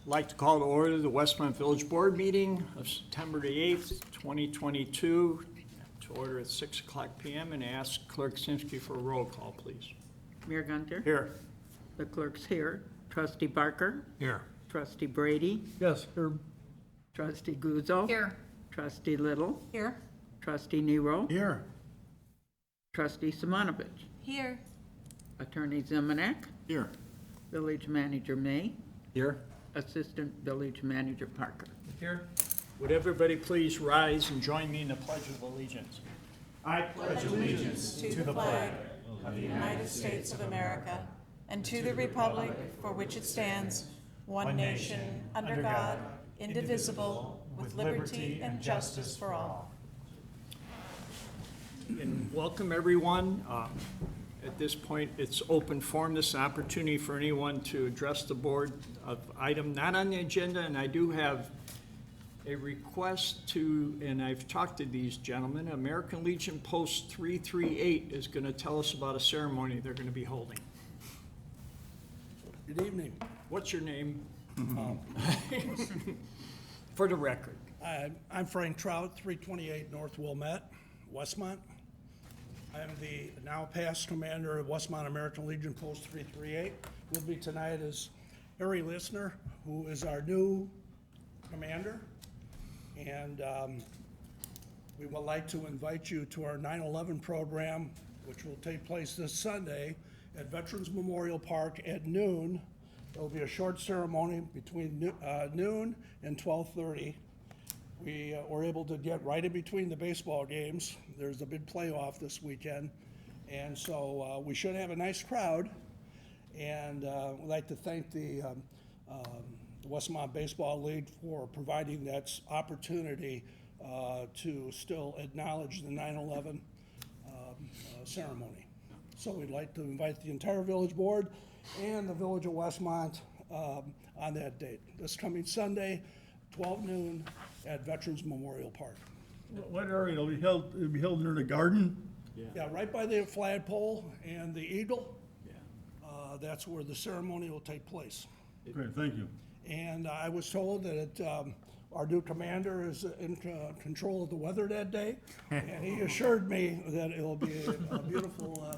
like to call to order the Westmont Village Board meeting of September the 8th, 2022, to order at 6 o'clock p.m. and ask Clerk Simsky for a roll call, please. Mayor Gunter? Here. The clerk's here. Trustee Barker? Here. Trustee Brady? Yes, here. Trustee Guzzo? Here. Trustee Little? Here. Trustee Nero? Here. Trustee Simonovich? Here. Attorney Zemanek? Here. Village Manager May? Here. Assistant Village Manager Parker? Here. Would everybody please rise and join me in the Pledge of Allegiance? I pledge Allegiance to the flag of the United States of America and to the republic for which it stands, one nation, under God, indivisible, with liberty and justice for all. And welcome, everyone. At this point, it's open forum. This is an opportunity for anyone to address the board of item not on the agenda, and I do have a request to, and I've talked to these gentlemen, American Legion Post 338 is going to tell us about a ceremony they're going to be holding. Good evening. What's your name? For the record. I'm Frank Trout, 328 North Wilmette, Westmont. I'm the now past commander of Westmont American Legion Post 338. With me tonight is Harry Listener, who is our new commander. And we would like to invite you to our 9/11 program, which will take place this Sunday at Veterans Memorial Park at noon. There'll be a short ceremony between noon and 12:30. We were able to get right in between the baseball games. There's a big playoff this weekend, and so we should have a nice crowd. And we'd like to thank the Westmont Baseball League for providing that opportunity to still acknowledge the 9/11 ceremony. So we'd like to invite the entire village board and the village of Westmont on that date. This coming Sunday, 12 noon at Veterans Memorial Park. What area? It'll be held near the garden? Yeah, right by the flagpole and the eagle. Yeah. That's where the ceremony will take place. Great, thank you. And I was told that our new commander is in control of the weather that day. And he assured me that it'll be a beautiful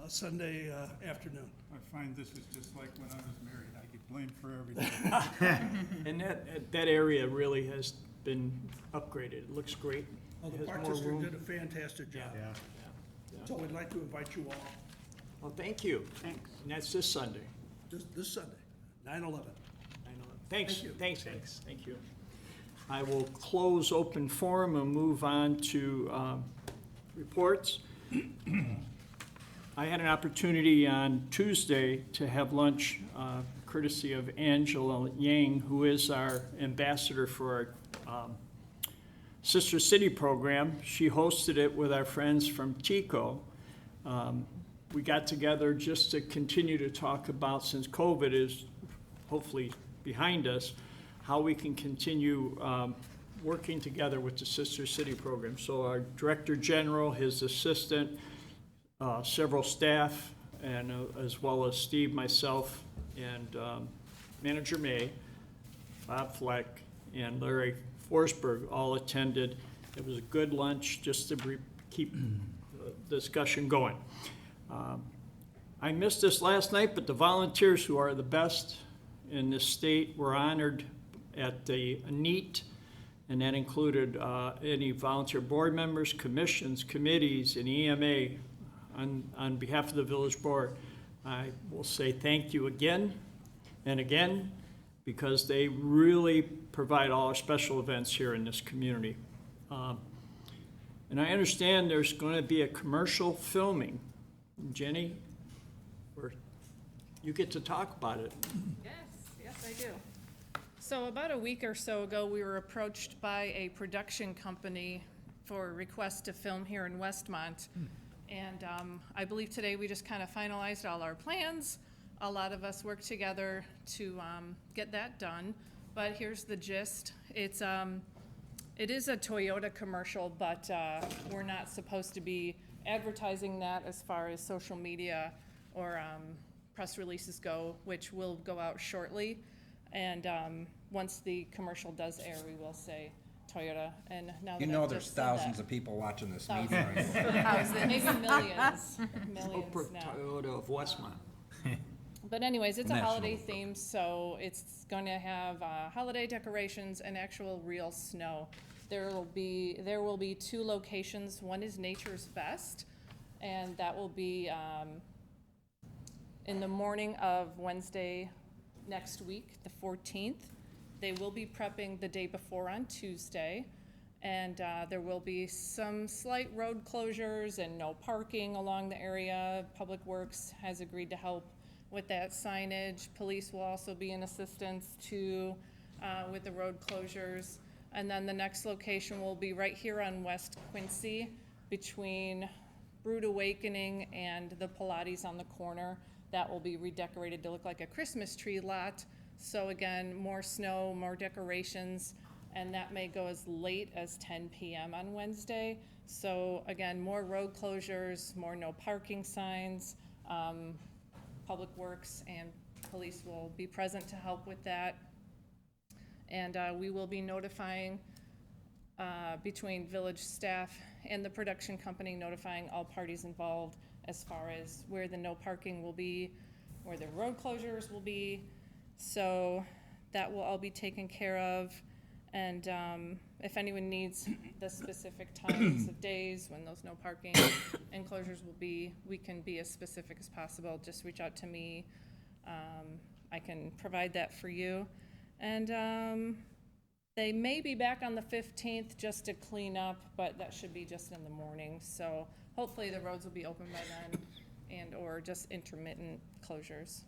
Sunday afternoon. I find this is just like when I was married. I get blamed for everything. And that area really has been upgraded. It looks great. Well, It the has Park more District room. did a fantastic job. Yeah. So we'd like to invite you all Well, thank you. Thanks. And that's this Sunday. this Sunday, 9/11. Thanks, Thank you. thank you. I will close open forum and move on to reports. I had an opportunity on Tuesday to have lunch courtesy of Angela Yang, who is our ambassador for our Sister City program. She hosted it with our friends from TICO. We got together just to continue to talk about, since COVID is hopefully behind us, how we can continue working together with the Sister City program. So our Director General, his assistant, several staff, and as well as Steve, myself, and Manager May, Bob Fleck, and Larry Forsberg all attended. It was a good lunch just to keep the discussion going. I missed this last night, but the volunteers, who are the best in this state, were honored at the NEAT, and that included any volunteer board members, commissions, committees, and EMA. On behalf of the village board, I will say thank you again and again, because they really provide all our special events here in this community. And I understand there's going to be a commercial filming. Jenny, you get to talk about it. Yes, I do. So about a week or so ago, we were approached by a production company for a request to film here in Westmont. And I believe today we just kind of finalized all our plans. A lot of us worked together to get that done. But here's the gist. It is a Toyota commercial, but we're not supposed to be advertising that as far as social media or press releases go, which will go out shortly. And once the commercial does air, we will say Toyota. And now You that know I've there's just said thousands that, of people watching this meeting right now. thousands, maybe millions, millions Corporate now. Toyota of Westmont. But anyways, it's a National. holiday theme, so it's going to have holiday decorations and actual real snow. There will be 2 locations. One is Nature's Best, and that will be in the morning of Wednesday next week, the 14th. They will be prepping the day before on Tuesday, and there will be some slight road closures and no parking along the area. Public Works has agreed to help with that signage. Police will also be in assistance to, with the road closures. And then the next location will be right here on West Quincy between Brood Awakening and the Pilates on the corner. That will be redecorated to look like a Christmas tree lot. So again, more snow, more decorations, and that may go as late as 10 p.m. on Wednesday. So again, more road closures, more no parking signs. Public Works and Police will be present to help with that. And we will be notifying between village staff and the production company, notifying all parties involved as far as where the no parking will be, where the road closures will be. So that will all be taken care of. And if anyone needs the specific times of days when those no parking and closures will be, we can be as specific as possible. Just reach out to me. I can provide that for you. And they may be back on the 15th just to clean up, but that should be just in the morning. So hopefully the roads will be open by then, and or just intermittent closures.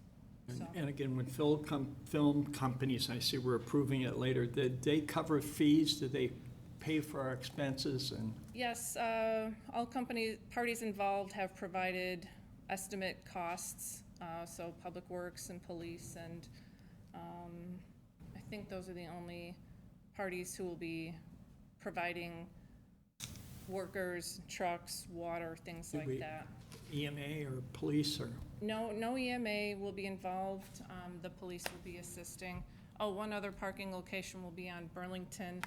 So. And again, when film companies, I see we're approving it later, did they cover fees? Did they pay for our expenses? And Yes, all parties involved have provided estimate costs, so Public Works and Police, and I think those are the only parties who will be providing workers, trucks, water, things Did like we- that. EMA or police or? No EMA will be involved. The police will be assisting. Oh, one other parking location will be on Burlington,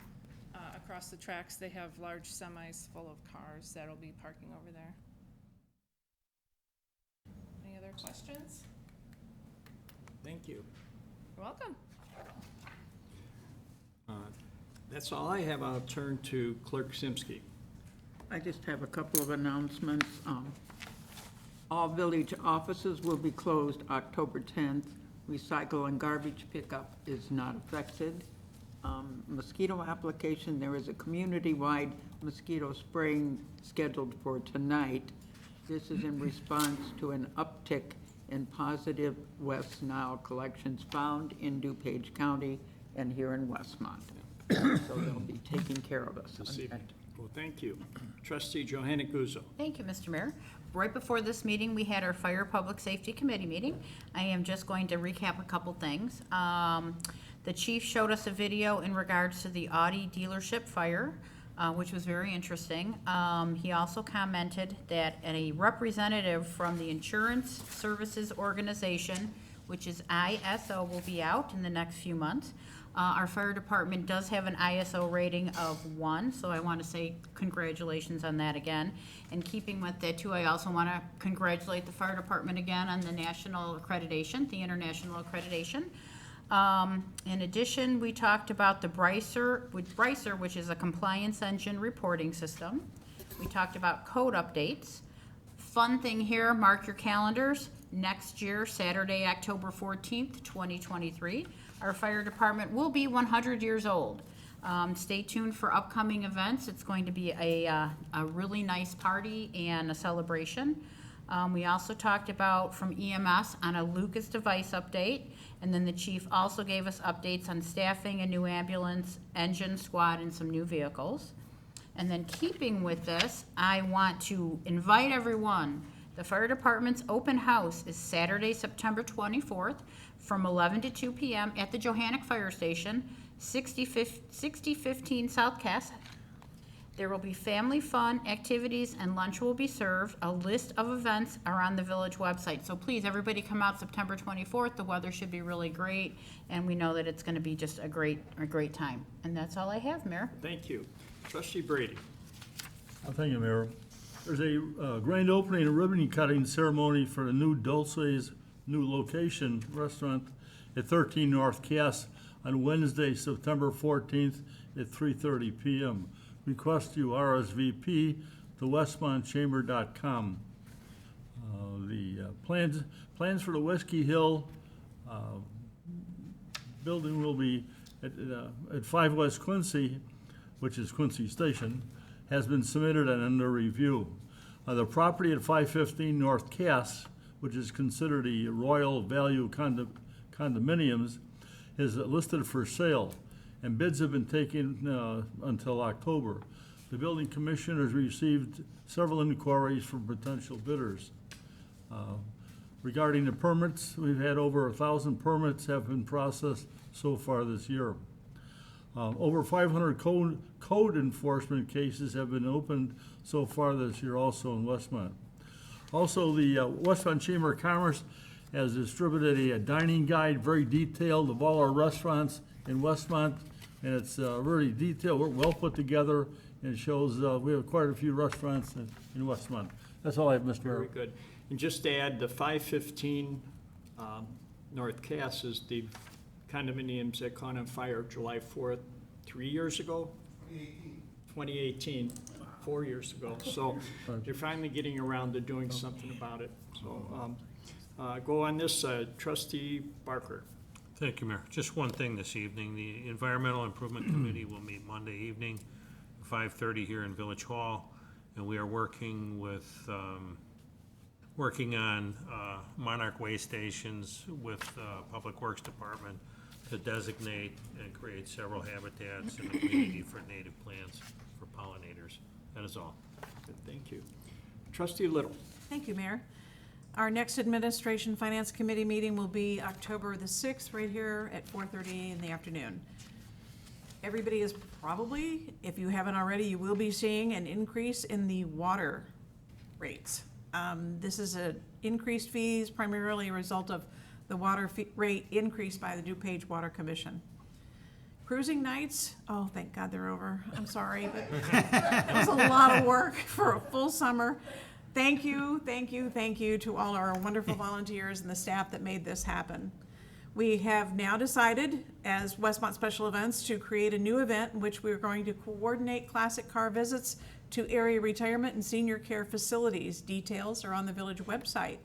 across the tracks. They have large semis full of cars that'll be parking over there. Any other questions? Thank you. You're welcome. That's all I have. I'll turn to Clerk Simsky. I just have a couple of announcements. All village offices will be closed October 10th. Recycle and garbage pickup is not affected. Mosquito application, there is a community-wide mosquito spraying scheduled for tonight. This is in response to an uptick in positive West Nile collections found in DuPage County and here in Westmont. So they'll be taking care of us. This evening. Well, thank you. Trustee Johanna Guzzo. Thank you, Mr. Mayor. Right before this meeting, we had our Fire Public Safety Committee meeting. I am just going to recap a couple things. The chief showed us a video in regards to the Audi dealership fire, which was very interesting. He also commented that a representative from the Insurance Services Organization, which is ISO, will be out in the next few months. Our fire department does have an ISO rating of 1, so I want to say congratulations on that again. And keeping with that too, I also want to congratulate the fire department again on the national accreditation, the international accreditation. In addition, we talked about the Bricer, which is a compliance engine reporting system. We talked about code updates. Fun thing here, mark your calendars. Next year, Saturday, October 14th, 2023, our fire department will be 100 years old. Stay tuned for upcoming events. It's going to be a really nice party and a celebration. We also talked about from EMS on a Lucas device update, and then the chief also gave us updates on staffing, a new ambulance, engine squad, and some new vehicles. And then keeping with this, I want to invite everyone. The fire department's open house is Saturday, September 24th from 11 to 2 p.m. at the Johannic Fire Station, 6015 South Cass. There will be family fun, activities, and lunch will be served. A list of events are on the village website. So please, everybody come out September 24th. The weather should be really great, and we know that it's gonna be just a great time. And that's all I have, Mayor. Thank you. Trustee Brady. Thank you, Mayor. There's a grand opening and ribbon cutting ceremony for the new Dulce's new location restaurant at 13 North Cass on Wednesday, September 14th at 3:30 p.m. Request you RSVP to westmontchamber.com. The plans for the Whiskey Hill building will be at 5 West Quincy, which is Quincy Station, has been submitted and under review. The property at 515 North Cass, which is considered a Royal Value condominiums, is listed for sale, and bids have been taken until October. The building commissioner has received several inquiries from potential bidders. Regarding the permits, we've had over 1,000 permits have been processed so far this year. Over 500 code enforcement cases have been opened so far this year also in Westmont. Also, the Westmont Chamber of Commerce has distributed a dining guide, very detailed, of all our restaurants in Westmont, and it's very detailed, well put together, and it shows we have quite a few restaurants in Westmont. That's all I have, Mr. Mayor. Very good. And just to add, the 515 North Cass is the condominiums that caught on fire July 4th, 3 years ago? 2018, 4 years ago. So they're finally getting around to doing something about it. So go on this, Trustee Barker. Thank you, Mayor. Just one thing this evening. The Environmental Improvement Committee will meet Monday evening, 5:30 here in Village Hall, and we are working on Monarch Way Stations with Public Works Department to designate and create several habitats in the community for native plants for pollinators. That is all. Good, thank you. Trustee Little. Thank you, Mayor. Our next Administration Finance Committee meeting will be October the 6th, right here at 4:30 in the afternoon. Everybody is probably, if you haven't already, you will be seeing an increase in the water rates. This is an increased fees, primarily a result of the water rate increased by the DuPage Water Commission. Cruising nights, oh, thank God they're over. I'm sorry, but it was a lot of work for a full summer. Thank you to all our wonderful volunteers and the staff that made this happen. We have now decided, as Westmont Special Events, to create a new event in which we're going to coordinate classic car visits to area retirement and senior care facilities. Details are on the village website.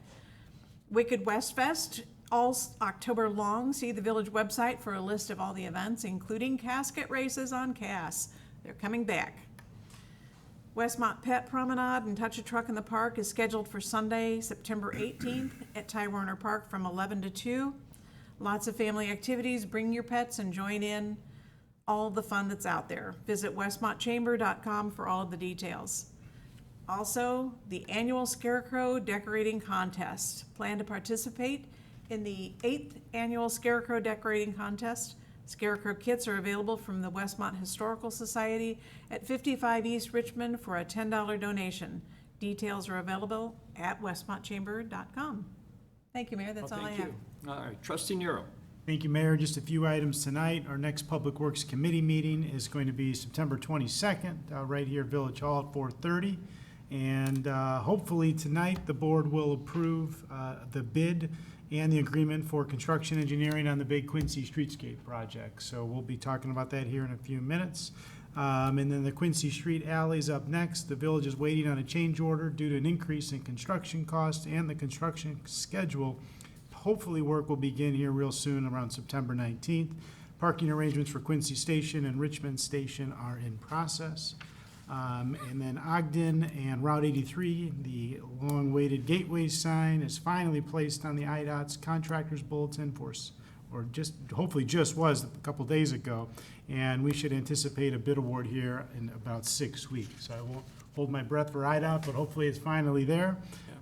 Wicked West Fest, all October long. See the village website for a list of all the events, including casket races on Cass. They're coming back. Westmont Pet Promenade and Touch a Truck in the Park is scheduled for Sunday, September 18th at Ty Warner Park from 11 to 2. Lots of family activities. Bring your pets and join in all the fun that's out there. Visit westmontchamber.com for all of the details. Also, the annual Scarecrow Decorating Contest. Plan to participate in the 8th Annual Scarecrow Decorating Contest. Scarecrow kits are available from the Westmont Historical Society at 55 East Richmond for a $10 donation. Details are available at westmontchamber.com. Thank you, Mayor. That's all I have. Thank you. All right, Trustee Nero. Thank you, Mayor. Just a few items tonight. Our next Public Works Committee meeting is going to be September 22nd, right here at Village Hall at 4:30. And hopefully tonight, the board will approve the bid and the agreement for construction engineering on the big Quincy Streetscape project. So we'll be talking about that here in a few minutes. And then the Quincy Street alley is up next. The village is waiting on a change order due to an increase in construction costs and the construction schedule. Hopefully work will begin here real soon, around September 19th. Parking arrangements for Quincy Station and Richmond Station are in process. And then Ogden and Route 83, the long-awaited gateway sign is finally placed on the IDOT's contractors bulletin hopefully just was a couple days ago. And we should anticipate a bid award here in about 6 weeks. So I won't hold my breath for IDOT, but hopefully it's finally there.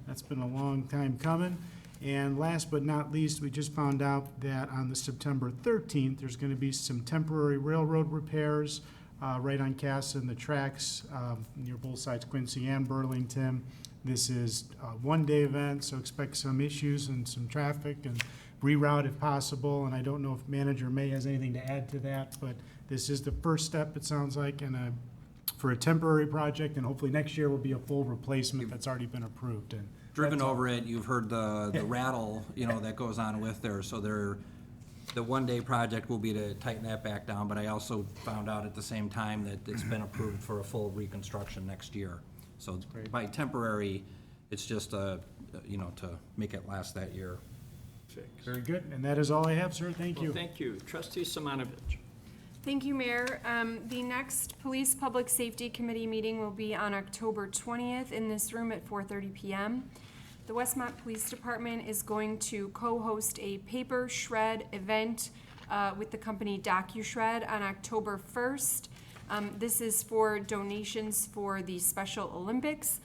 That's been a long time coming. And last but not least, we just found out that on the September 13th, there's going to be some temporary railroad repairs right on Cass and the tracks near both sides, Quincy and Burlington. This is a one-day event, so expect some issues and some traffic and reroute if possible. And I don't know if Manager May has anything to add to that, but this is the first step, it sounds like, for a temporary project, and hopefully next year will be a full replacement that's already been approved. And Driven that's all. over it, you've heard the rattle, that goes on with there, so the one-day project will be to tighten that back down, but I also found out at the same time that it's been approved for a full reconstruction next year. So by temporary, it's just, to make it last that year. Very good, and that is all I have, sir, thank you. Well, thank you. Trustee Simonovich. Thank you, Mayor. The next Police Public Safety Committee meeting will be on October 20th in this room at 4:30 PM. The Westmont Police Department is going to co-host a paper shred event with the company DocuShred on October 1st. This is for donations for the Special Olympics.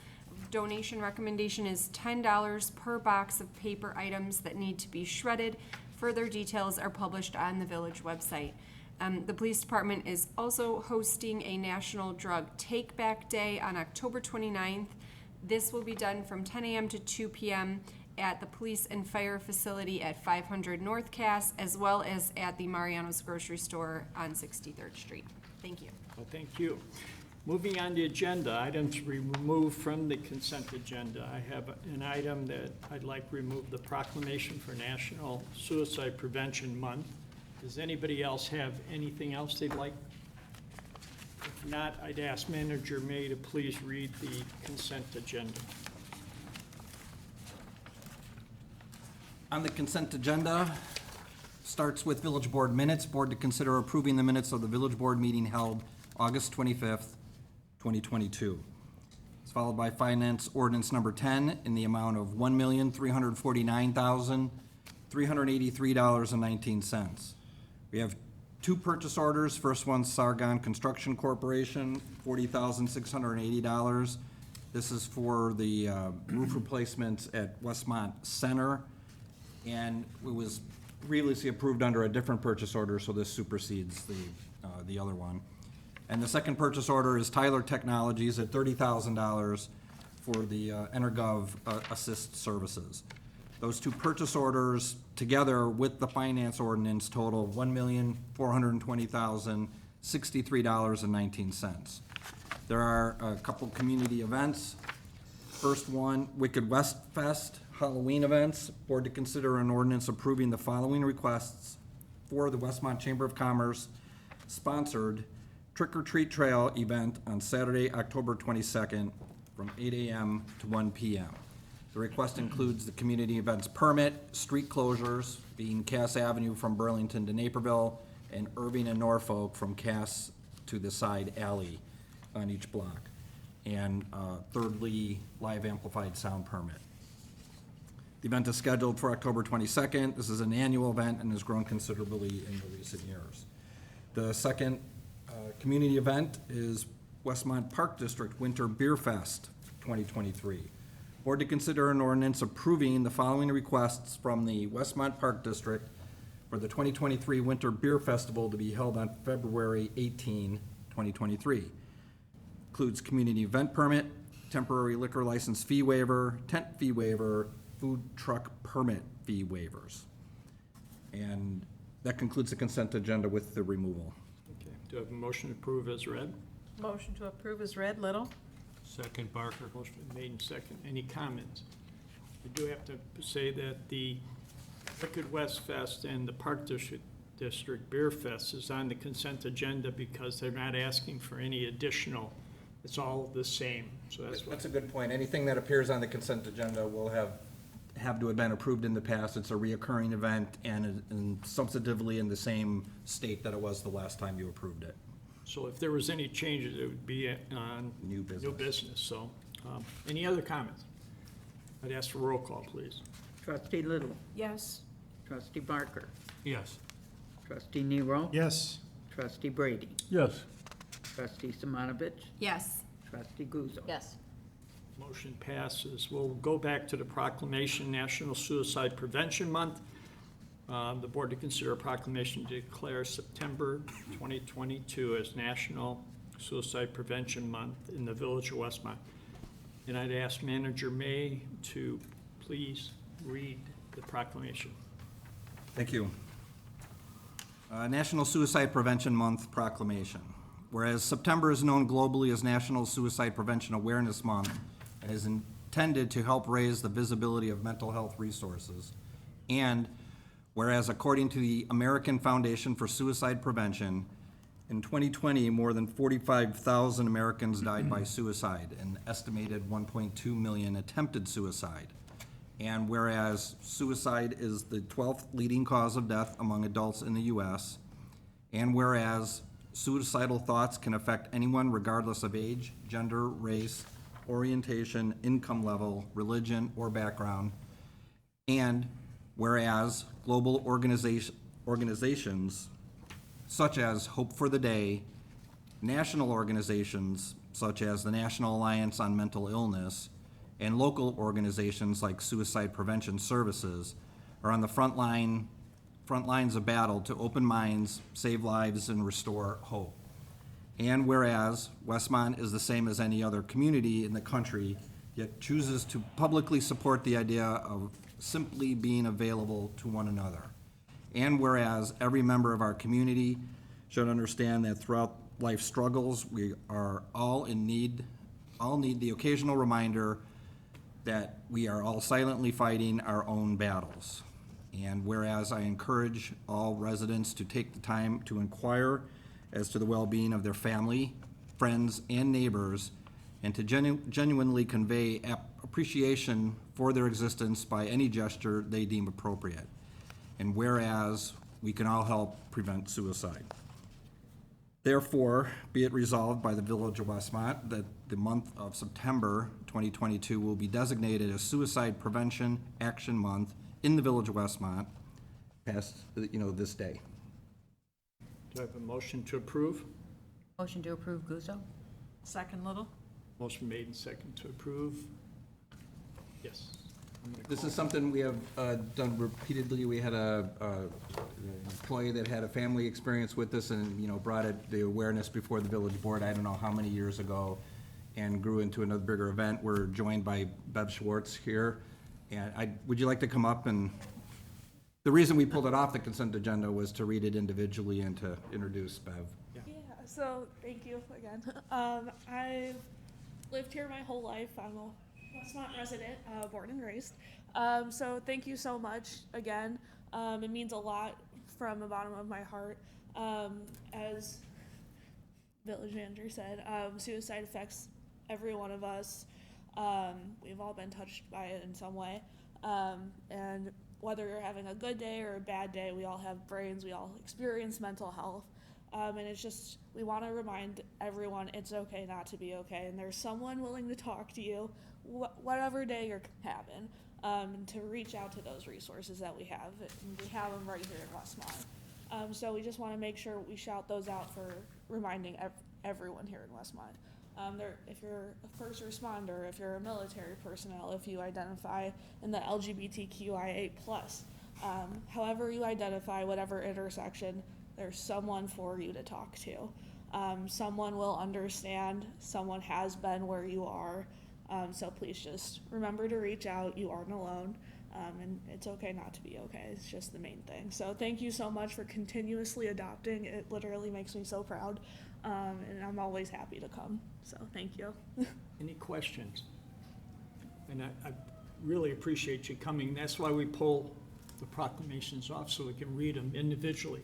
Donation recommendation is $10 per box of paper items that need to be shredded. Further details are published on the village website. The police department is also hosting a National Drug Take Back Day on October 29th. This will be done from 10 a.m. to 2 p.m. at the Police and Fire Facility at 500 North Cass, as well as at the Mariano's Grocery Store on 63rd Street. Thank you. Well, thank you. Moving on the agenda, items removed from the consent agenda. I have an item that I'd like to remove, the proclamation for National Suicide Prevention Month. Does anybody else have anything else they'd like? If not, I'd ask Manager May to please read the consent agenda. On the consent agenda, starts with Village Board minutes. Board to consider approving the minutes of the Village Board meeting held August 25th, 2022. It's followed by Finance Ordinance Number 10 in the amount of $1,349,383.19. We have two purchase orders. First one's Sargon Construction Corporation, $40,680. This is for the roof replacements at Westmont Center, and it was previously approved under a different purchase order, so this supersedes the other one. And the second purchase order is Tyler Technologies at $30,000 for the Energov Assist Services. Those two purchase orders, together with the finance ordinance, total $1,420,063.19. There are a couple community events. First one, Wicked West Fest Halloween events. Board to consider an ordinance approving the following requests for the Westmont Chamber of Commerce sponsored Trick or Treat Trail event on Saturday, October 22nd from 8 a.m. to 1 p.m. The request includes the community events permit, street closures, being Cass Avenue from Burlington to Naperville, and Irving and Norfolk from Cass to the side alley on each block. And thirdly, live amplified sound permit. The event is scheduled for October 22nd. This is an annual event and has grown considerably in the recent years. The second community event is Westmont Park District Winter Beer Fest 2023. Board to consider an ordinance approving the following requests from the Westmont Park District for the 2023 Winter Beer Festival to be held on February 18, 2023. Includes community event permit, temporary liquor license fee waiver, tent fee waiver, food truck permit fee waivers. And that concludes the consent agenda with the removal. Okay. Do I have a motion to approve as read? Motion to approve is read. Little? Second, Barker. Motion been made and second. Any comments? I do have to say that the Wicked West Fest and the Park District Beer Fest is on the consent agenda because they're not asking for any additional. It's all the same, so that's what. That's a good point. Anything that appears on the consent agenda will have to have been approved in the past. It's a reoccurring event and substantively in the same state that it was the last time you approved it. So if there was any changes, it would be on New business. So, any other comments? I'd ask for roll call, please. Trustee Little, Yes. Trustee Barker, Yes. Trustee Nero, Yes, Trustee Brady, Yes. Trustee Simonovich, Yes. Trustee Guzzo. Yes. Motion passes. We'll go back to the proclamation, National Suicide Prevention Month. the board to consider a proclamation to declare September 2022 as National Suicide Prevention Month in the Village of Westmont. And I'd ask Manager May to please read the proclamation. Thank you. National Suicide Prevention Month proclamation. Whereas September is known globally as National Suicide Prevention Awareness Month and is intended to help raise the visibility of mental health resources. And whereas according to the American Foundation for Suicide Prevention, in 2020, more than 45,000 Americans died by suicide, an estimated 1.2 million attempted suicide. And whereas suicide is the 12th leading cause of death among adults in the U.S., and whereas suicidal thoughts can affect anyone regardless of age, gender, race, orientation, income level, religion, or background, and whereas global organizations such as Hope for the Day, national organizations such as the National Alliance on Mental Illness, and local organizations like Suicide Prevention Services are on the front lines of battle to open minds, save lives, and restore hope. And whereas Westmont is the same as any other community in the country, yet chooses to publicly support the idea of simply being available to one another. And whereas every member of our community should understand that throughout life's struggles, we are all need the occasional reminder that we are all silently fighting our own battles. And whereas I encourage all residents to take the time to inquire as to the well-being of their family, friends, and neighbors, and to genuinely convey appreciation for their existence by any gesture they deem appropriate. And whereas we can all help prevent suicide. Therefore, be it resolved by the Village of Westmont that the month of September 2022 will be designated as Suicide Prevention Action Month in the Village of Westmont past, this day. Do I have a motion to approve? Motion to approve Guzzo? Second Little? Motion made and second to approve. Yes. I'm gonna This call. is something we have done repeatedly. We had an employee that had a family experience with this and, brought the awareness before the village board, I don't know how many years ago, and grew into another bigger event. We're joined by Bev Schwartz here. And would you like to come up? And the reason we pulled it off the consent agenda was to read it individually and to introduce Bev. Yeah, so thank you again. I've lived here my whole life. I'm a Westmont resident, born and raised. So thank you so much again. It means a lot from the bottom of my heart. As village manager said, suicide affects every one of us. We've all been touched by it in some way. And whether you're having a good day or a bad day, we all have brains, we all experience mental health. And it's just, we want to remind everyone it's okay not to be okay. And there's someone willing to talk to you, whatever day you're having, and to reach out to those resources that we have. And we have them right here in Westmont. So we just want to make sure we shout those out for reminding everyone here in Westmont. If you're a first responder, if you're a military personnel, if you identify in the LGBTQIA+, however you identify, whatever intersection, there's someone for you to talk to. Someone will understand, someone has been where you are, so please just remember to reach out. You aren't alone, and it's okay not to be okay. It's just the main thing. So thank you so much for continuously adopting. It literally makes me so proud, and I'm always happy to come. So thank you. Any questions? And I really appreciate you coming. That's why we pull the proclamations off, so we can read them individually.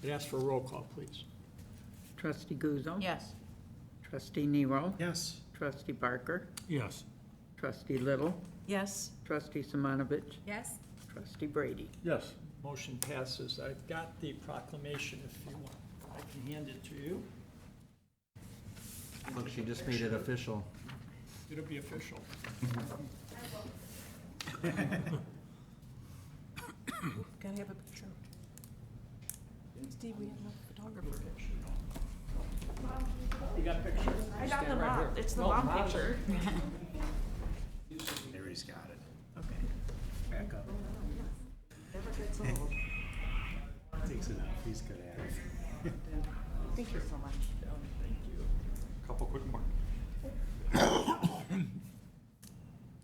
I'd ask for a roll call, please. Trustee Guzzo? Yes. Trustee Nero? Yes. Trustee Barker? Yes. Trustee Little? Yes. Trustee Simonovich? Yes? Trustee Brady? Yes. Motion passes. I've got the proclamation if you want. I can hand it to you. Look, she just made it official. It'll be official. Gotta have a picture. Steve, we have no photographer. You got a picture? I got the Stand right mom. here. It's the No, mom mom. picture. There he's got it. Okay. Back up. Never gets old. takes it off. He's good at it. Thank you so much. Couple quick more.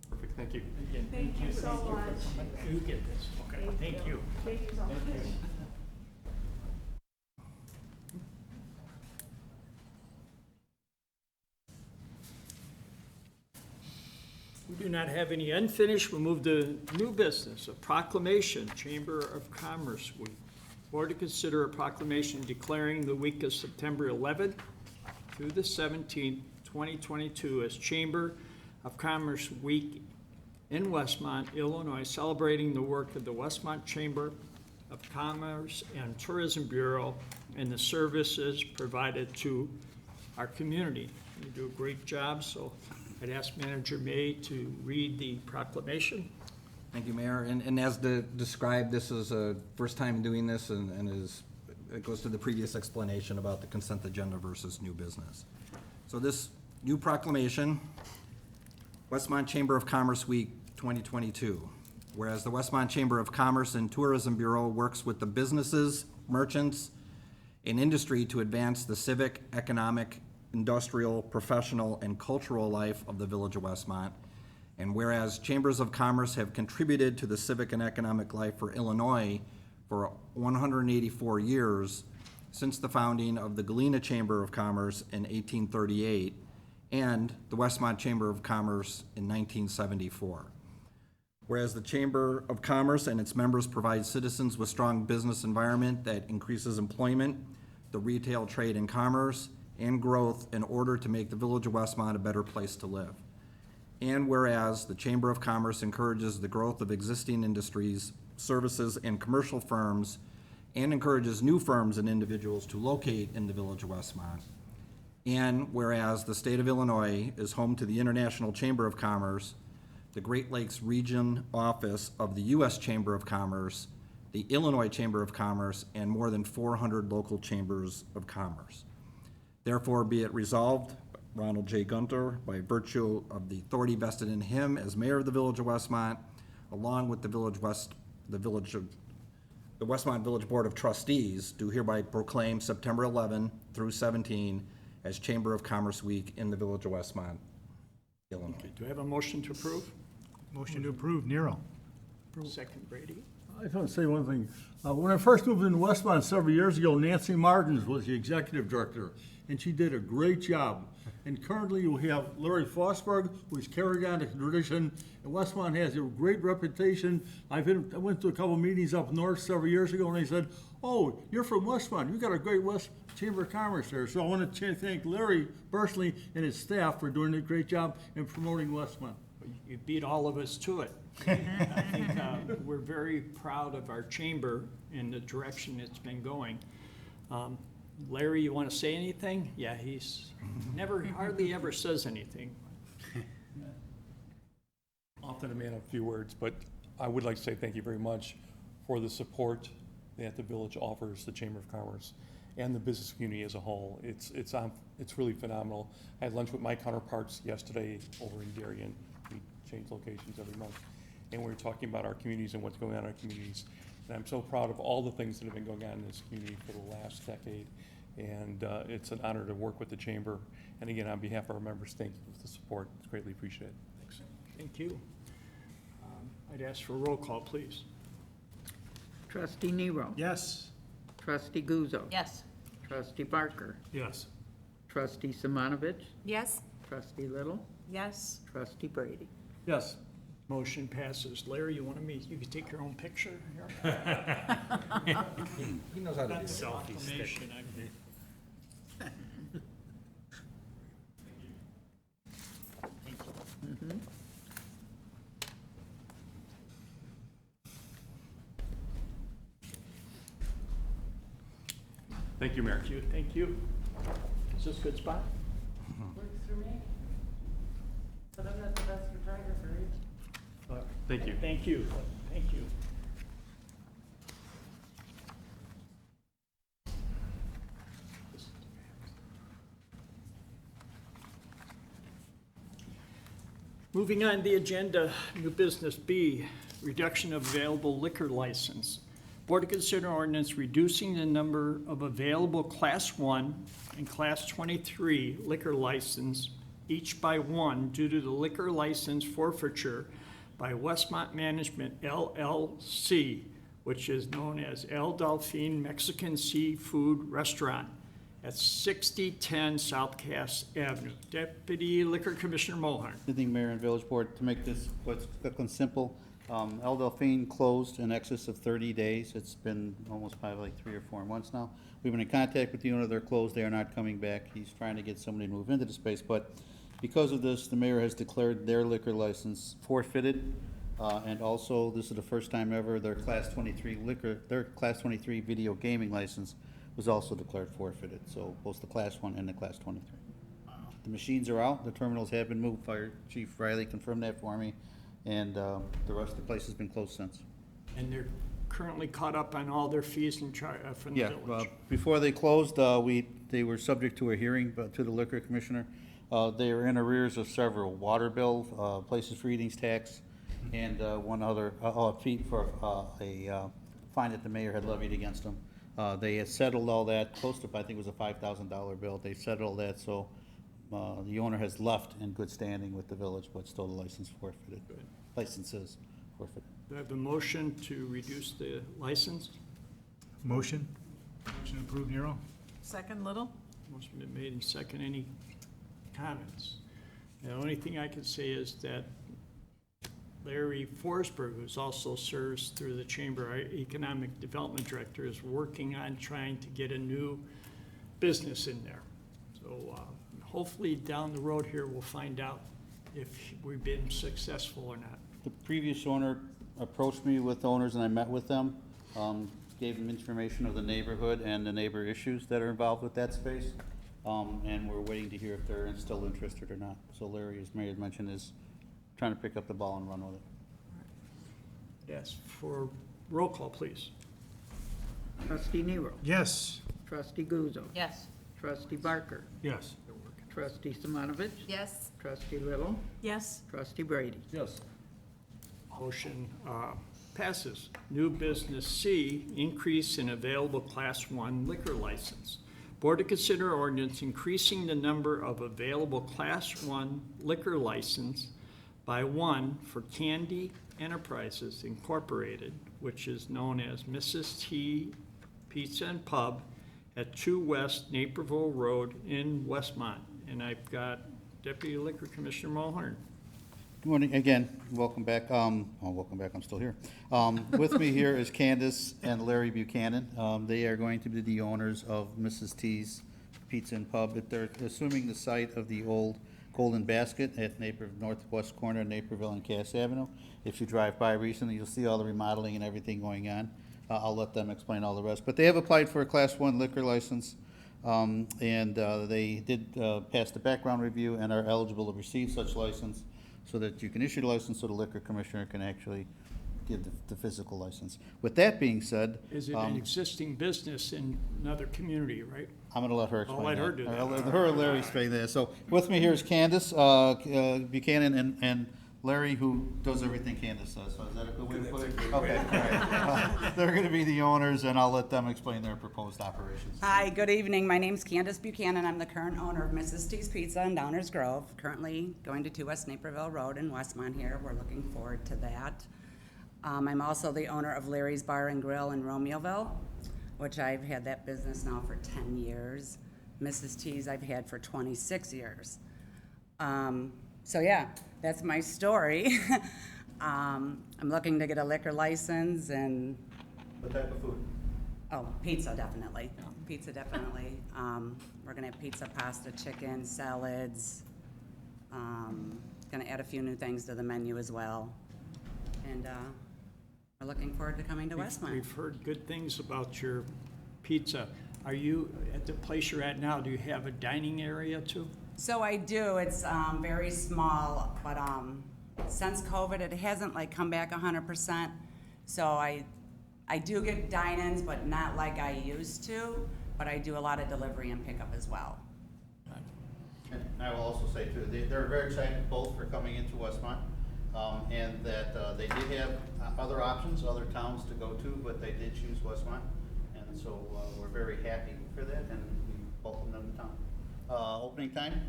Perfect, thank you. Thank you so much. You get this. Okay, thank you. Thank you so much. We do not have any unfinished. We'll move to new business, a proclamation, Chamber of Commerce Week. Board to consider a proclamation declaring the week of September 11th through the 17th, 2022 as Chamber of Commerce Week in Westmont, Illinois, celebrating the work of the Westmont Chamber of Commerce and Tourism Bureau and the services provided to our community. You do a great job, so I'd ask Manager May to read the proclamation. Thank you, Mayor. And as described, this is a first time doing this and it goes to the previous explanation about the consent agenda versus new business. So this new proclamation, Westmont Chamber of Commerce Week 2022. Whereas the Westmont Chamber of Commerce and Tourism Bureau works with the businesses, merchants, and industry to advance the civic, economic, industrial, professional, and cultural life of the Village of Westmont. And whereas Chambers of Commerce have contributed to the civic and economic life for Illinois for 184 years since the founding of the Galena Chamber of Commerce in 1838 and the Westmont Chamber of Commerce in 1974. Whereas the Chamber of Commerce and its members provide citizens with strong business environment that increases employment, the retail trade and commerce, and growth in order to make the Village of Westmont a better place to live. And whereas the Chamber of Commerce encourages the growth of existing industries, services, and commercial firms, and encourages new firms and individuals to locate in the Village of Westmont. And whereas the state of Illinois is home to the International Chamber of Commerce, the Great Lakes Region Office of the U.S. Chamber of Commerce, the Illinois Chamber of Commerce, and more than 400 local chambers of commerce. Therefore, be it resolved, Ronald J. Gunter, by virtue of the authority vested in him as mayor of the Village of Westmont, along with the Westmont Village Board of Trustees, do hereby proclaim September 11 through 17 as Chamber of Commerce Week in the Village of Westmont, Illinois. Do I have a motion to approve? Motion to approve, Nero. Second, Brady. I just want to say one thing. When I first moved into Westmont several years ago, Nancy Martins was the executive director, and she did a great job. And currently, we have Larry Fosberg, who's carried on the tradition, and Westmont has a great reputation. I went to a couple meetings up north several years ago, and they said, "Oh, you're from Westmont. You got a great West Chamber of Commerce there." So I want to thank Larry personally and his staff for doing a great job in promoting Westmont. You beat all of us to it. I think we're very proud of our chamber and the direction it's been going. Larry, you want to say anything? Yeah, he's hardly ever says anything. Often a man of few words, but I would like to say thank you very much for the support that the village offers the Chamber of Commerce and the business community as a whole. It's really phenomenal. I had lunch with my counterparts yesterday over in Darien. We change locations every month. And we were talking about our communities and what's going on in our communities. And I'm so proud of all the things that have been going on in this community for the last decade. And it's an honor to work with the Chamber. And again, on behalf of our members, thank you for the support. It's greatly appreciated. Thanks. Thank you. I'd ask for a roll call, please. Trustee Nero. Yes. Trustee Guzzo. Yes. Trustee Barker. Yes. Trustee Simonovich. Yes? Trustee Little. Yes. Trustee Brady. Yes. Motion passes. Larry, you want to meet? You could take your own picture here. He knows how to do That's it. a proclamation. Thank you, Mayor. Thank you. Thank you. Is this a good spot? Thank you. Thank you. Thank you. Moving on the agenda, new business B, reduction of available liquor license. Board to consider ordinance reducing the number of available Class 1 and Class 23 liquor license, each by one, due to the liquor license forfeiture by Westmont Management LLC, which is known as El Delfin Mexican Seafood Restaurant at 6010 South Cass Avenue. Deputy Liquor Commissioner Mulhern. Good evening, Mayor and Village Board. To make this quick and simple, El Delfin closed in excess of 30 days. It's been almost probably like 3 or 4 months now. We've been in contact with the owner. They're closed. They are not coming back. He's trying to get somebody to move into the space, but because of this, the mayor has declared their liquor license forfeited. And also, this is the first time ever their Class 23 video gaming license was also declared forfeited. So both the Class 1 and the Class 23. The machines are out. The terminals have been moved. Fire Chief Riley confirmed that for me. And the rest of the place has been closed since. And they're currently caught up on all their fees and from the Yeah, village. before they closed, they were subject to a hearing to the liquor commissioner. They are in arrears of several water bill, places for eatings tax, and one other, a fee for a fine that the mayor had levied against them. They had settled all that, close to, I think it was a $5,000 bill. They settled that, so the owner has left in good standing with the village, but still the license forfeited. Licenses forfeited. Do I have a motion to reduce the license? Motion? Motion approved, Nero? Second, Little? Motion been made and second. Any comments? The only thing I can say is that Larry Forsberg, who's also serves through the Chamber, our Economic Development Director, is working on trying to get a new business in there. So hopefully down the road here, we'll find out if we've been successful or not. The previous owner approached me with owners, and I met with them, gave them information of the neighborhood and the neighbor issues that are involved with that space, and we're waiting to hear if they're still interested or not. So Larry, as Mary had mentioned, is trying to pick up the ball and run with it. Yes, for roll call, please. Trustee Nero. Yes. Trustee Guzzo. Yes. Trustee Barker. Yes. Trustee Simonovich. Yes. Trustee Little. Yes. Trustee Brady. Yes. Motion passes. New business C, increase in available Class 1 liquor license. Board to consider ordinance increasing the number of available Class 1 liquor license by one for Candy Enterprises Incorporated, which is known as Mrs. T Pizza and Pub at 2 West Naperville Road in Westmont. And I've got Deputy Liquor Commissioner Mulhern. Good morning again. Welcome back. Welcome back. I'm still here. With me here is Candace and Larry Buchanan. They are going to be the owners of Mrs. T's Pizza and Pub. They're assuming the site of the old Golden Basket at northwest corner of Naperville and Cass Avenue. If you drive by recently, you'll see all the remodeling and everything going on. I'll let them explain all the rest. But they have applied for a Class 1 liquor license, and they did pass the background review and are eligible to receive such license, so that you can issue the license so the liquor commissioner can actually give the physical license. With that being said. Is it an existing business in another community, right? I'm gonna let her explain that. I'll let her do that. I'll let her and Larry explain that. So with me here is Candace Buchanan and Larry, who does everything Candace does. So is that a good way to put it? Okay, all right. They're gonna be the owners, and I'll let them explain their proposed operations. Hi, good evening. My name's Candace Buchanan. I'm the current owner of Mrs. T's Pizza in Downers Grove, currently going to 2 West Naperville Road in Westmont here. We're looking forward to that. I'm also the owner of Larry's Bar and Grill in Romeoville, which I've had that business now for 10 years. Mrs. T's I've had for 26 years. So yeah, that's my story. I'm looking to get a liquor license and. What type of food? Oh, pizza, definitely. Pizza, definitely. We're gonna have pizza, pasta, chicken, salads. Gonna add a few new things to the menu as well. And we're looking forward to coming to Westmont. We've heard good things about your pizza. Are you, at the place you're at now, do you have a dining area too? So I do. It's very small, but since COVID, it hasn't like come back 100%. So I do get dine-ins, but not like I used to. But I do a lot of delivery and pickup as well. And I will also say too, they're very excited both for coming into Westmont. and that they did have other options, other towns to go to, but they did choose Westmont. And so we're very happy for that, and we welcome them to town. Opening time?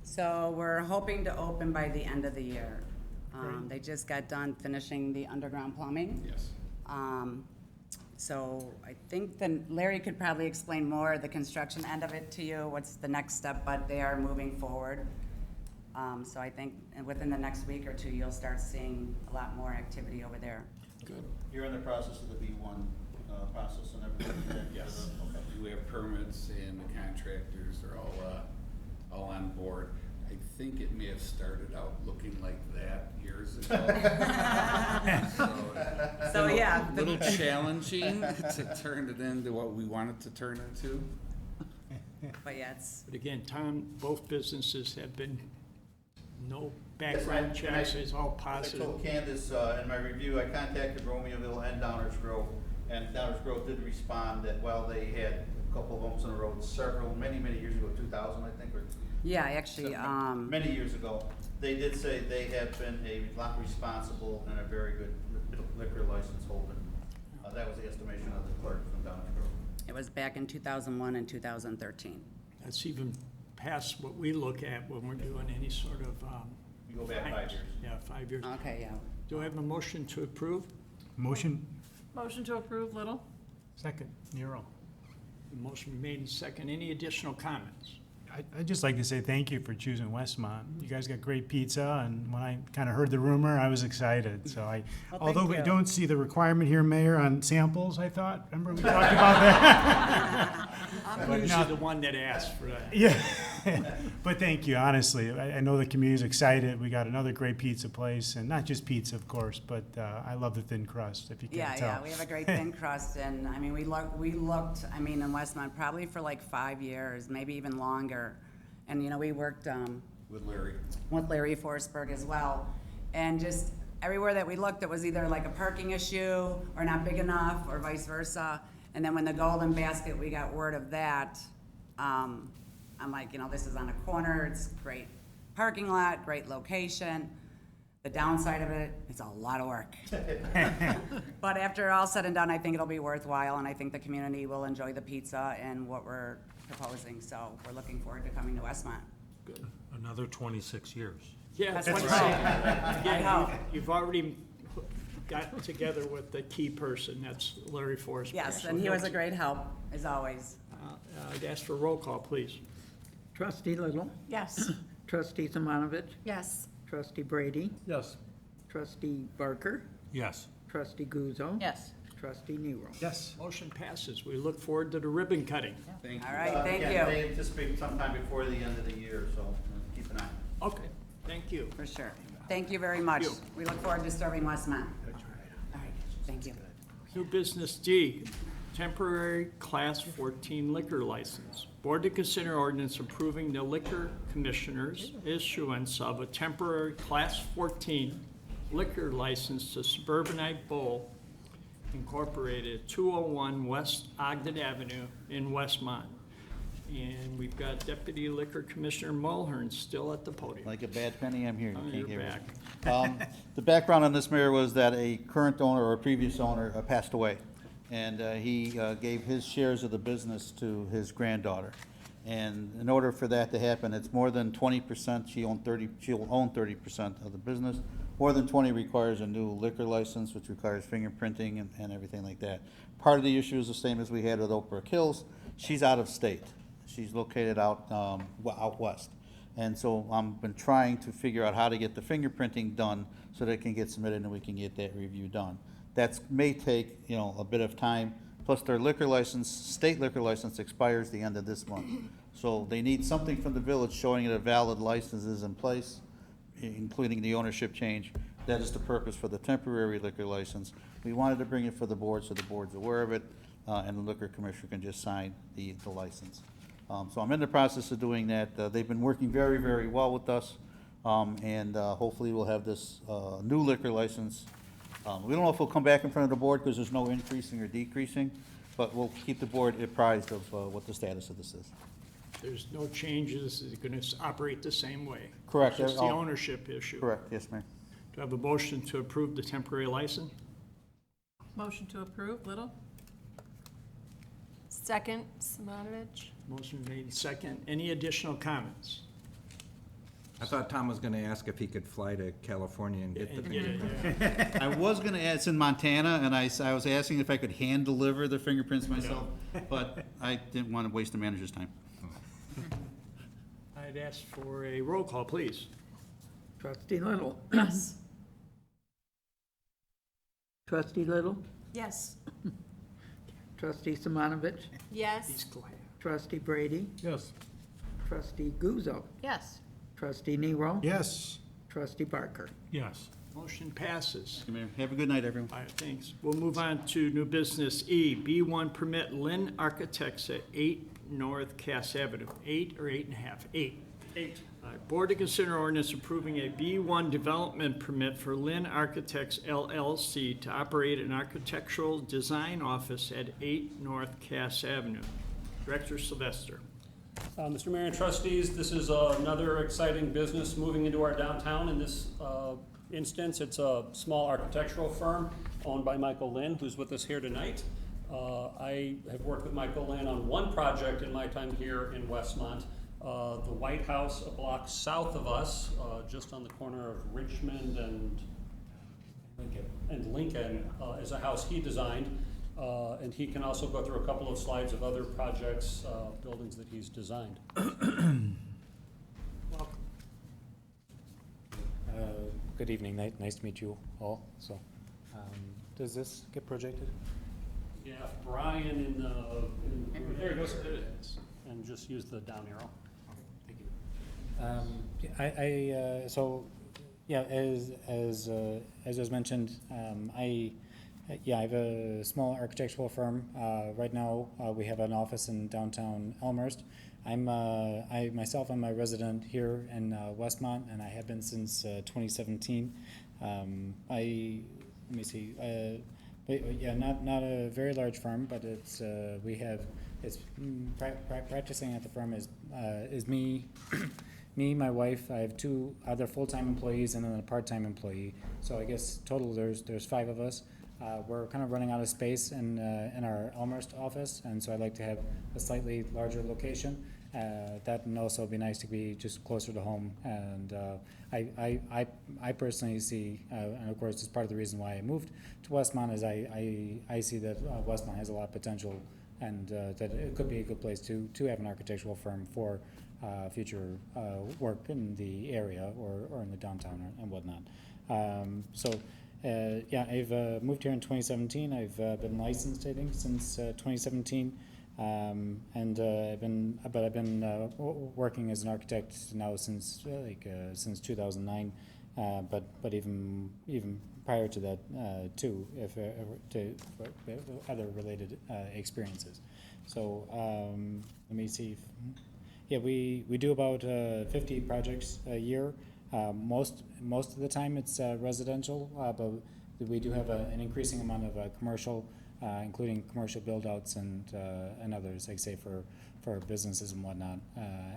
So we're hoping to open by the end of the year. They just got done finishing the underground plumbing. Yes. So I think then Larry could probably explain more the construction end of it to you, what's the next step, but they are moving forward. So I think within the next week or two, you'll start seeing a lot more activity over there. Good. You're in the process of the B1 process and everything? Yes. Okay. We have permits and the contractors are all on board. I think it may have started out looking like that years ago. So, yeah. A little challenging to turn it into what we want it to turn into. But yeah, it's, But again, Tom, both businesses have been, no Yes, background and checks, it's all I positive. told Candace in my review, I contacted Romeoville and Downers Grove, and Downers Grove did respond that while they had a couple of bumps in the road many years ago, 2000, I think, or yeah, actually, many years ago, they did say they have been a lot responsible and a very good liquor license holder. That was the estimation of the clerk from Downers Grove. it was back in 2001 and 2013. That's even past what we look at when we're doing any sort of, You go back 5 fines. years. Yeah, 5 years. Okay, yeah. Do I have a motion to approve? Motion, Motion to approve, Little? second, Nero. The motion made in second. Any additional comments? I'd just like to say thank you for choosing Westmont. You guys got great pizza, and when I kind of heard the rumor, I was excited. So Well, although thank we you. don't see the requirement here, Mayor, on samples, I thought, remember we talked about that? I'm usually the one that asked for that. Yeah, but thank you, honestly. I know the community's excited. We got another great pizza place, and not just pizza, of course, but I love the thin crust, if you Yeah, can't tell. yeah, we have a great thin crust, and, I mean, we looked, I mean, in Westmont, probably for like 5 years, maybe even longer. And, you know, we worked, With Larry. with Larry Forsberg as well. And just everywhere that we looked, it was either like a parking issue or not big enough or vice versa. And then when the Golden Basket, we got word of that, I'm like, you know, this is on a corner, it's great parking lot, great location. The downside of it, it's a lot of work. But after all said and done, I think it'll be worthwhile, and I think the community will enjoy the pizza and what we're proposing. So we're looking forward to coming to Westmont. Good. Another 26 years. Yeah, That's that's what right. I Again, hope. you've already got together with the key person, that's Larry Forsberg. Yes, So and he he'll- was a great help, as always. I'd ask for a roll call, please. Trustee Little, Yes. trustee Zamanovich, Yes. trustee Brady, Yes. trustee Barker, Yes. trustee Guzzo. Yes. Trustee Nero. Yes. Motion passes. We look forward to the ribbon cutting. Thank you. All right, thank Again, you, they anticipate sometime before the end of the year, so keep an eye. Okay, thank you. for sure. Thank you very much. Thank you. We look forward to serving Westmont. All right, thank you. New business D, temporary class 14 liquor license. Board to consider ordinance approving the liquor commissioner's issuance of a temporary class 14 liquor license to Suburbanite Bowl Incorporated, 201 West Ogden Avenue in Westmont. And we've got Deputy Liquor Commissioner Mulhern still at the podium. Like a bad penny, I'm here. You Oh, can't you're hear me. back. The background on this, Mayor, was that a current owner or a previous owner passed away. And he gave his shares of the business to his granddaughter. And in order for that to happen, it's more than 20%. She'll own 30% of the business. More than 20 requires a new liquor license, which requires fingerprinting and everything like that. Part of the issue is the same as we had with Oak Brook Hills. She's out of state. She's located out west. And so I've been trying to figure out how to get the fingerprinting done so that it can get submitted and we can get that review done. That may take, a bit of time, plus their liquor license, state liquor license expires the end of this month. So they need something from the village showing that a valid license is in place, including the ownership change. That is the purpose for the temporary liquor license. We wanted to bring it for the board so the board's aware of it, and the liquor commissioner can just sign the license. So I'm in the process of doing that. They've been working very, very well with us, and hopefully we'll have this new liquor license. We don't know if it'll come back in front of the board because there's no increasing or decreasing, but we'll keep the board apprised of what the status of this is. There's no changes, it's going to operate the same way. Correct. Just the All- ownership issue. Correct, yes, Mayor. Do I have a motion to approve the temporary license? Motion to approve, Little? Second, Simonovich. Motion made second. Any additional comments? I thought Tom was gonna ask if he could fly to California and get the And get it, fingerprint. yeah. I was gonna add, it's in Montana, and I was asking if I could hand deliver the fingerprints myself, but I didn't wanna waste the manager's time. I'd ask for a roll call, please. Trustee Little? Yes. Trustee Little? Yes. Trustee Simonovich? Yes. Trustee Brady? Yes. Trustee Guzzo? Yes. Trustee Nero? Yes. Trustee Barker? Yes. Motion passes. Thank you, Mayor. Have a good night, everyone. All right, thanks. We'll move on to new business E, B1 permit Lynn Architects at 8 North Cass Avenue. 8 or 8.5? 8. 8. All right, board to consider ordinance approving a B1 development permit for Lynn Architects LLC to operate an architectural design office at 8 North Cass Avenue. Director Sylvester. Mr. Mayor and trustees, this is another exciting business moving into our downtown. In this instance, it's a small architectural firm owned by Michael Lynn, who's with us here tonight. I have worked with Michael Lynn on one project in my time here in Westmont. The White House, a block south of us, just on the corner of Richmond and Lincoln, is a house he designed. And he can also go through a couple of slides of other projects, buildings that he's designed. Good evening, nice to meet you all. So, does this get projected? Yeah, Brian there he goes. And just use the down arrow. Thank you. So, yeah, as was mentioned, I have a small architectural firm. Right now, we have an office in downtown Elmhurst. I'm a resident here in Westmont, and I have been since 2017. Let me see. Not a very large firm, but it's practicing at the firm is me. Me, my wife. I have two other full-time employees and then a part-time employee. So I guess total there's 5 of us. We're kind of running out of space in our Elmhurst office, and so I'd like to have a slightly larger location. That would also be nice to be just closer to home. And I personally see, and of course it's part of the reason why I moved to Westmont, is I see that Westmont has a lot of potential, and that it could be a good place to have an architectural firm for future work in the area or in the downtown and whatnot. I've moved here in 2017. I've been licensed, I think, since 2017, and I've been working as an architect now since 2009. But even prior to that, too, to other related experiences. So let me see. We do about 50 projects a year. Most of the time it's residential, but we do have an increasing amount of commercial, including commercial build-outs and others, like say for businesses and whatnot.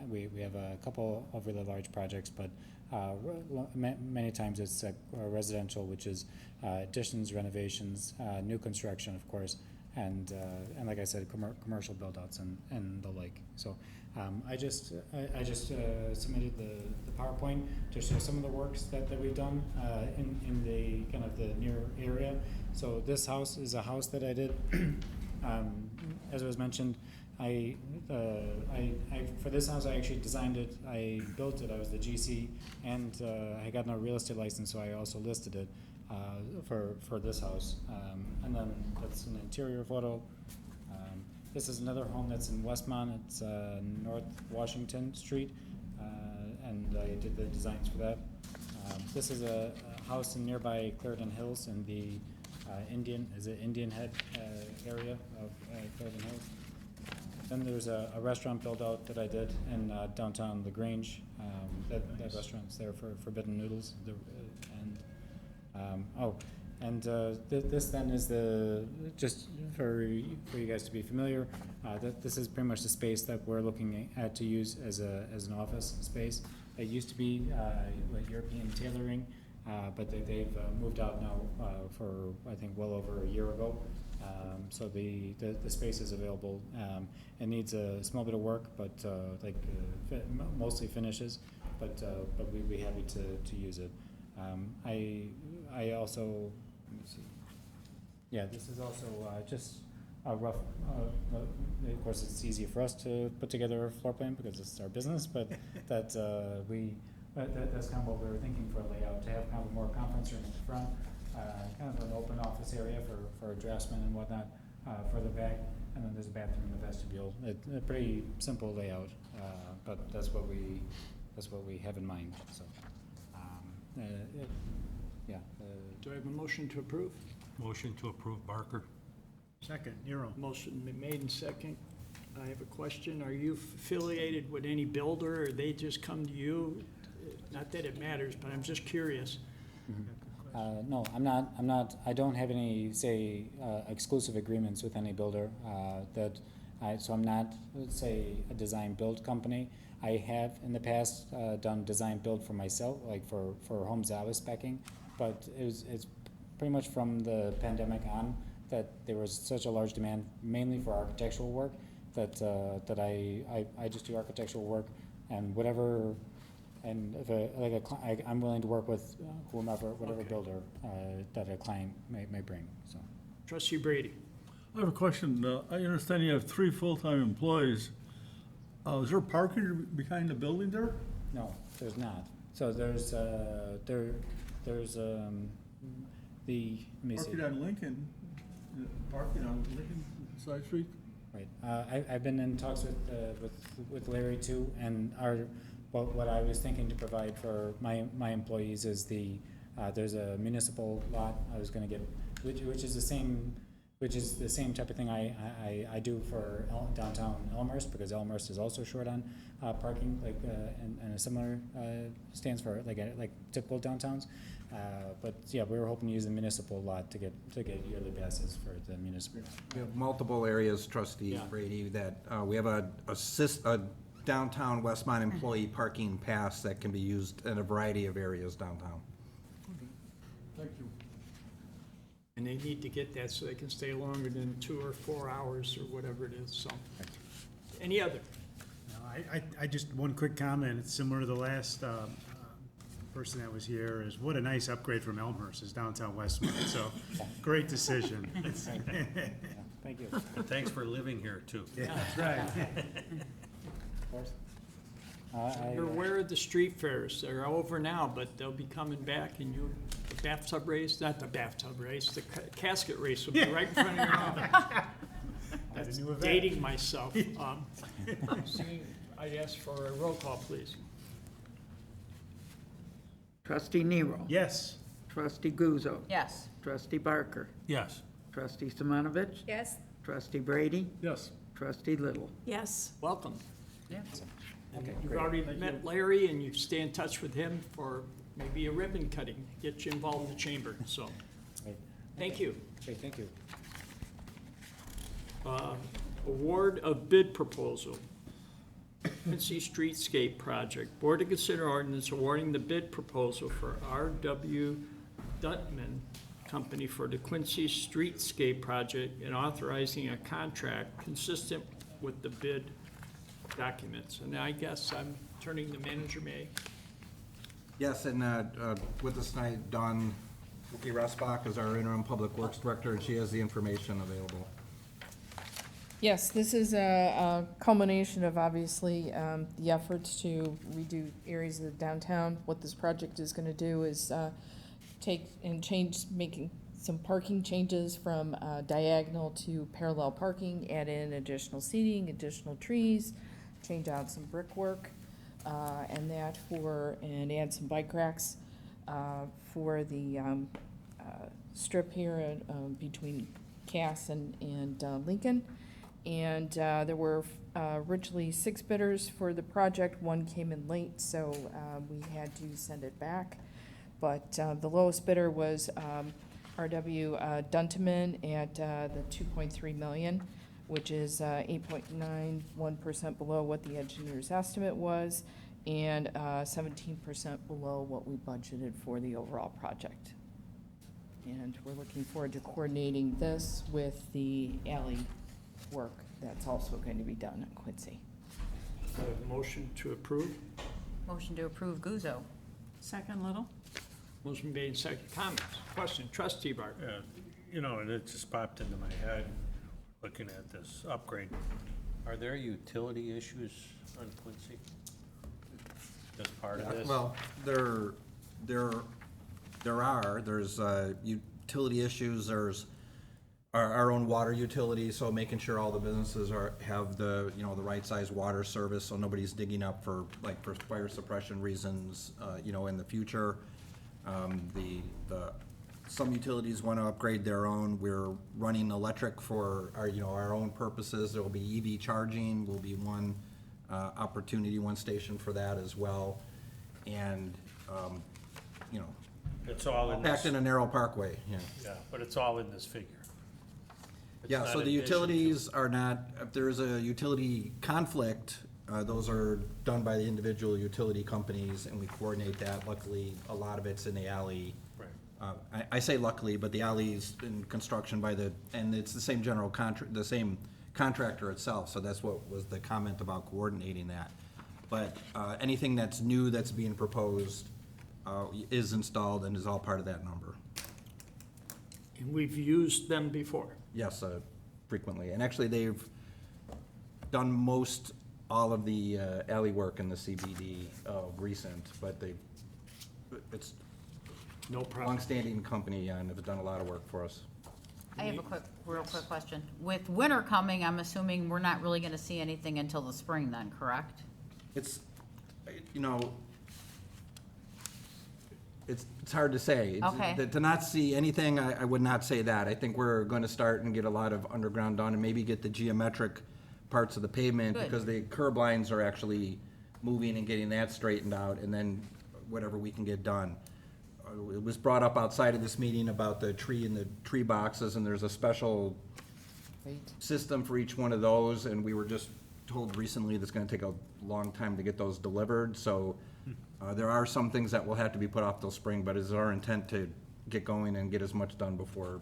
We have a couple of really large projects, but many times it's residential, which is additions, renovations, new construction, of course, and like I said, commercial build-outs and the like. So. I just submitted the PowerPoint to show some of the works that we've done in the kind of the near area. So this house is a house that I did. As was mentioned, I for this house I actually designed it. I built it. I was the GC, and I got no real estate license, so I also listed it for this house. And then that's an interior photo. This is another home that's in Westmont. It's North Washington Street, and I did the designs for that. This is a house in nearby Clarendon Hills in the Indian Head area of Clarendon Hills. Then there's a restaurant build-out that I did in downtown LaGrange. That restaurant's there for Forbidden Noodles. This then is just for you guys to be familiar, this is pretty much the space that we're looking at to use as an office space. It used to be European tailoring, but they've moved out now for, I think, well over a year ago. So the space is available. It needs a small bit of work, but mostly finishes, but we'd be happy to use it. I also, let me see. Yeah, this is also just a rough, of course, it's easy for us to put together a floor plan because it's our business, but that's kind of what we were thinking for a layout, to have kind of a more conference room in the front, kind of an open office area for draftsmen and whatnot, further back, and then there's a bathroom in the vestibule. A pretty simple layout, but that's what we have in mind, so. Yeah. Do I have a motion to approve? Motion to approve Barker. Second, Nero. Motion been made and second. I have a question. Are you affiliated with any builder, or they just come to you? Not that it matters, but I'm just curious. No, I'm not, I don't have any, say, exclusive agreements with any builder, so I'm not, let's say, a design-build company. I have in the past done design-build for myself, like for homes I was speccing, but it's pretty much from the pandemic on that there was such a large demand, mainly for architectural work, that I just do architectural work, and whatever, and if I'm willing to work with whatever builder that a client may bring, so. Trustee Brady. I have a question. I understand you have 3 full-time employees. Is there parking behind the building there? No, there's not. So there's let me see. Parking on Lincoln, side street? Right. I've been in talks with Larry too, and what I was thinking to provide for my employees is there's a municipal lot I was gonna get, which is the same type of thing I do for downtown Elmhurst, because Elmhurst is also short on parking, and a similar stands for like typical downtowns. But yeah, we were hoping to use the municipal lot to get yearly passes for the municipal. We have multiple areas, Trustee Brady, that we have a downtown Westmont employee parking pass that can be used in a variety of areas downtown. Thank you. And they need to get that so they can stay longer than 2 or 4 hours or whatever it is, so. Any other? No, I just, one quick comment, it's similar to the last person that was here, is what a nice upgrade from Elmhurst is downtown Westmont, so great decision. Thank you. And thanks for living here, too. Yeah, that's right. Of course. You're aware of the street fairs. They're over now, but they'll be coming back, and the bathtub race, not the bathtub race, the casket race will be right in front of your office. That's dating myself. I'd ask for a roll call, please. Trustee Nero. Yes. Trustee Guzzo. Yes. Trustee Barker. Yes. Trustee Simonovich. Yes. Trustee Brady. Yes. Trustee Little. Yes. Welcome. Yeah. Okay, You've great. already met Larry, and you stay in touch with him for maybe a ribbon cutting, get you involved in the chamber, so, Great. thank you. Okay, thank you. Award of bid proposal. Quincy Streetscape Project. Board to consider ordinance awarding the bid proposal for R.W. Duntman Company for the Quincy Streetscape Project and authorizing a contract consistent with the bid documents. And I guess I'm turning to Manager May. Yes, and with us tonight, Dawn Resbach is our interim Public Works Director, and she has the information available. Yes, this is a culmination of obviously the efforts to redo areas of the downtown. What this project is going to do is take and change, making some parking changes from diagonal to parallel parking, add in additional seating, additional trees, change out some brickwork, and add some bike racks for the strip here between Cass and Lincoln. And there were originally 6 bidders for the project. 1 came in late, so we had to send it back. But the lowest bidder was R.W. Duntman at the $2.3 million, which is 8.91% below what the engineer's estimate was. and 17% below what we budgeted for the overall project. And we're looking forward to coordinating this with the alley work that's also going to be done at Quincy. I have a motion to approve. Motion to approve Guzzo. Second, Little? Motion made, second. Comments? Question? Trustee Barker. Yeah, you know, and it just popped into my head, looking at this upgrade. Are there utility issues on Quincy as part of this? Well, there's utility issues, there's our own water utility, so making sure all the businesses have the, you know, the right size water service, so nobody's digging up for fire suppression reasons, you know, in the future. Some utilities want to upgrade their own. We're running electric for our, you know, our own purposes. There will be EV charging, will be one opportunity, one station for that as well. And, you know, It's all in packed this, in a narrow parkway, yeah. yeah, but it's all in this figure. It's Yeah, not so the addition to- utilities are not, if there is a utility conflict, those are done by the individual utility companies, and we coordinate that. Luckily, a lot of it's in the alley. Right. I say luckily, but the alley's in construction and it's the same the same contractor itself, so that's what was the comment about coordinating that. But anything that's new that's being proposed is installed and is all part of that number. And we've used them before. Yes, frequently. And actually, they've done all of the alley work in the CBD recent, but it's No problem. longstanding company and have done a lot of work for us. I have a real quick question. With winter coming, I'm assuming we're not really gonna see anything until the spring then, correct? It's, you know, it's hard to say. Okay. To not see anything, I would not say that. I think we're going to start and get a lot of underground done and maybe get the geometric parts of the pavement Good. because the curb lines are actually moving and getting that straightened out, and then whatever we can get done. It was brought up outside of this meeting about the tree and the tree boxes, and there's a special system for each one of those, and we were just told recently that's gonna take a long time to get those delivered, so there are some things that will have to be put off till spring, but it's our intent to get going and get as much done before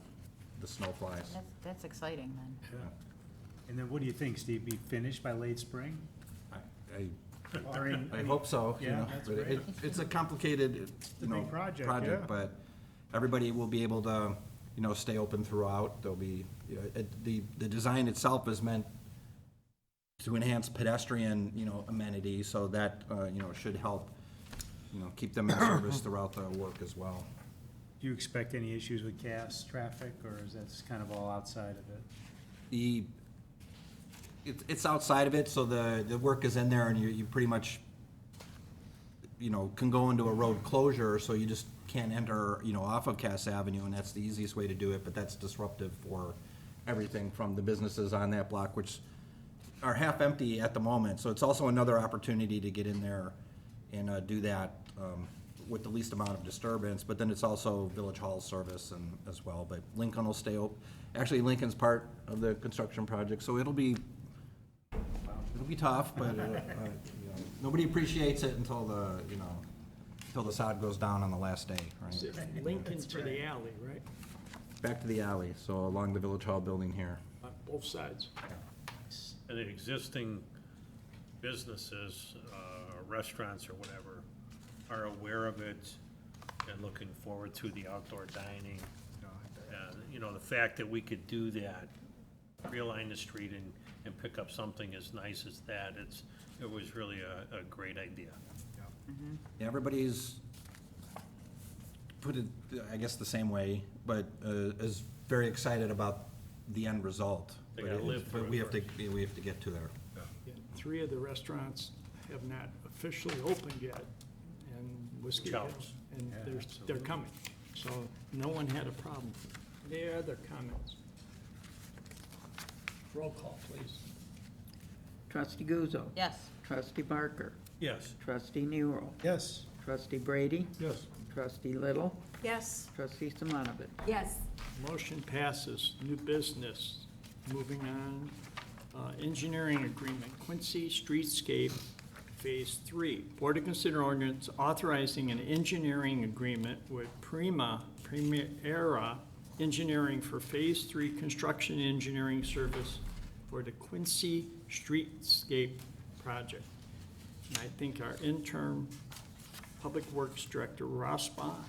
the snow flies. That's exciting then. And then what do you think, Steve? Be finished by late spring? I hope so, you Yeah, know, that's but great. it's a complicated, a you know, big project, yeah. but everybody will be able to, you know, stay open throughout. There'll be, you know, the design itself is meant to enhance pedestrian, you know, amenities, so that, you know, should help, you know, keep them in service throughout the work as well. Do you expect any issues with gas traffic, or is that kind of all outside of it? It's outside of it, so the work is in there, and you pretty much, you know, can go into a road closure, so you just can't enter, you know, off of Cass Avenue, and that's the easiest way to do it, but that's disruptive for everything from the businesses on that block, which are half empty at the moment, so it's also another opportunity to get in there and do that with the least amount of disturbance, but then it's also Village Hall service and as well, but Lincoln will stay open. Actually, Lincoln's part of the construction project, so it'll be tough, but you know, nobody appreciates it until the sod goes down on the last day, Is right? it Lincoln to the alley, right? Back to the alley, so along the Village Hall building here. On both sides. And the existing businesses, restaurants or whatever, are aware of it and looking forward to the outdoor dining. And, you know, the fact that we could do that, realign the street and pick up something as nice as that, it was really a great idea. Yeah, everybody's put it, I guess, the same way, but is very excited about the end result. They But gotta it- live but through we it have to, we have to get to there. Yeah, 3 of the restaurants have not officially opened yet, and Whiskey Hill, Challenge. and they're coming. So no one had a problem. Any other comments? Roll call, please. Trustee Guzzo. Yes. Trustee Barker. Yes. Trustee Nero. Yes. Trustee Brady. Yes. Trustee Little. Yes. Trustee Simonovich. Yes. Motion passes. New business. Moving on. Engineering agreement, Quincy Streetscape Phase 3. Board to consider ordinance authorizing an engineering agreement with Primera Engineering for Phase 3 construction engineering service for the Quincy Streetscape project. And I think our interim Public Works Director, Ross Bond,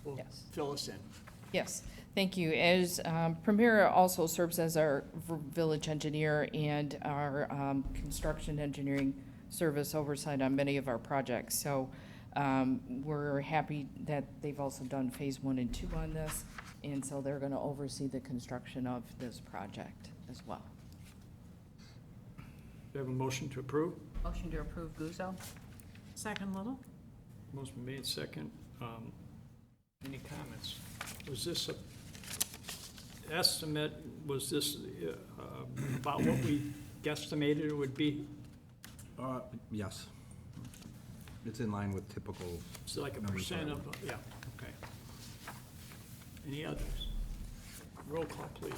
will Yes. fill us in. Yes, thank you. As Premier also serves as our village engineer and our construction engineering service oversight on many of our projects. So we're happy that they've also done phase 1 and 2 on this, and so they're going to oversee the construction of this project as well. Do you have a motion to approve? Motion to approve Guzzo. Second, Little? Motion made, second. Any comments? Was this a estimate, was this about what we guesstimated it would be? Yes. It's in line with typical. It's like a numbers percent that of, yeah, okay. Any others? Roll call, please.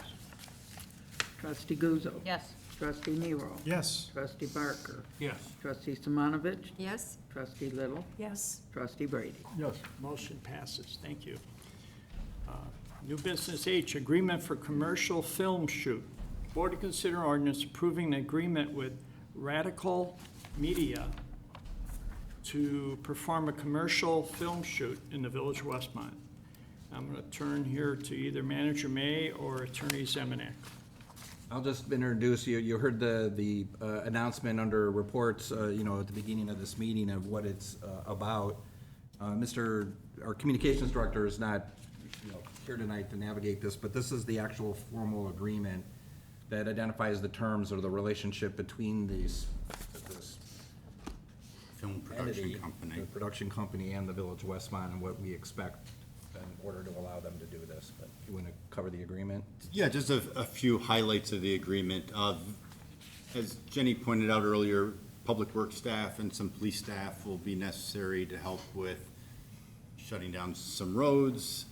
Trustee Guzzo. Yes. Trustee Nero. Yes. Trustee Barker. Yes. Trustee Simonovich. Yes. Trustee Little. Yes. Trustee Brady. Yes. Motion passes, thank you. New business H, agreement for commercial film shoot. Board to consider ordinance approving an agreement with Radical Media to perform a commercial film shoot in the village of Westmont. I'm gonna turn here to either Manager May or Attorney Zemanek. I'll just introduce you. You heard the announcement under reports, at the beginning of this meeting of what it's about. Our communications director is not, here tonight to navigate this, but this is the actual formal agreement that identifies the terms or the relationship between this Film production entity, company. the production company and the Village of Westmont, and what we expect in order to allow them to do this. But you want to cover the agreement? Yeah, just a few highlights of the agreement. As Jenny pointed out earlier, public works staff and some police staff will be necessary to help with shutting down some roads,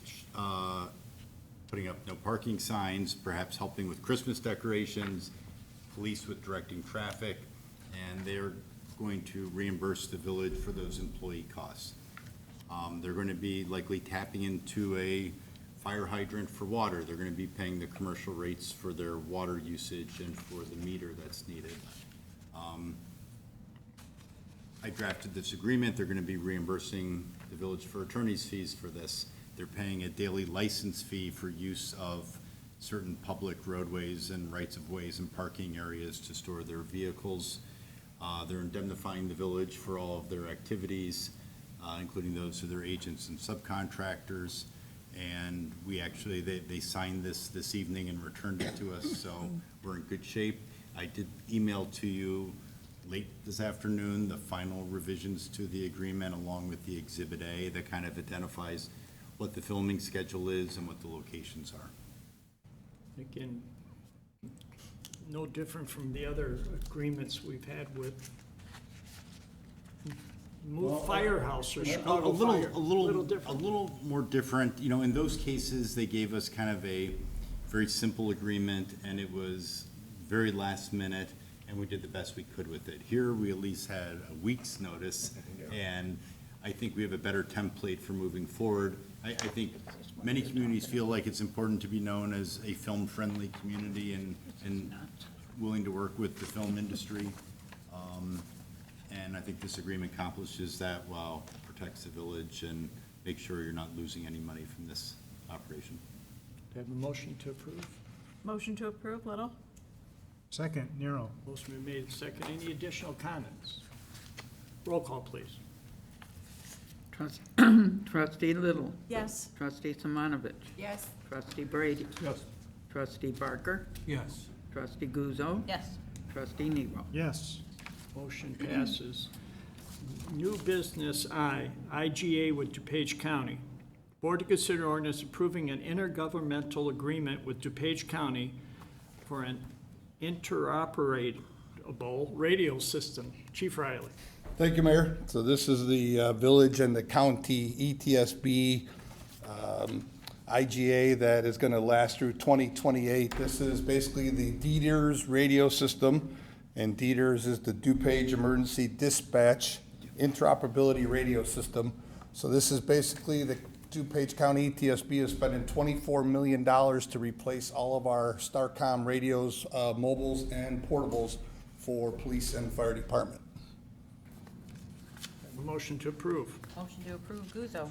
putting up no parking signs, perhaps helping with Christmas decorations, police with directing traffic, and they're going to reimburse the village for those employee costs. They're going to be likely tapping into a fire hydrant for water. They're going to be paying the commercial rates for their water usage and for the meter that's needed. I drafted this agreement. They're going to be reimbursing the village for attorney's fees for this. They're paying a daily license fee for use of certain public roadways and rights-of-ways and parking areas to store their vehicles. They're indemnifying the village for all of their activities, including those of their agents and subcontractors. And they signed this evening and returned it to us, so we're in good shape. I did email to you late this afternoon the final revisions to the agreement along with the Exhibit A that kind of identifies what the filming schedule is and what the locations are. Again, no different from the other agreements we've had with Firehouse or Chicago Fire. A little more different. In those cases, they gave us kind of a very simple agreement, and it was very last minute, and we did the best we could with it. Here, we at least had a week's notice, and I think we have a better template for moving forward. I think many communities feel like it's important to be known as a film-friendly community and willing to work with the film industry. And I think this agreement accomplishes that while protects the village and makes sure you're not losing any money from this operation. Do you have a motion to approve? Motion to approve, Little? Second, Nero. Motion been made, second. Any additional comments? Roll call, please. Trustee Little. Yes. Trustee Simonovich. Yes. Trustee Brady. Yes. Trustee Barker. Yes. Trustee Guzzo. Yes. Trustee Nero. Yes. Motion passes. New business I, IGA with DuPage County. Board to consider ordinance approving an intergovernmental agreement with DuPage County for an interoperable radio system. Chief Riley. Thank you, Mayor. So this is the village and the county ETSB IGA that is going to last through 2028. This is basically the DDERS radio system and Dieter's is the DuPage Emergency Dispatch Interoperability Radio System. So this is basically the DuPage County ETSB is spending $24 million to replace all of our Starcom radios, mobiles and portables for police and fire department. A motion to approve. Motion to approve Guzzo.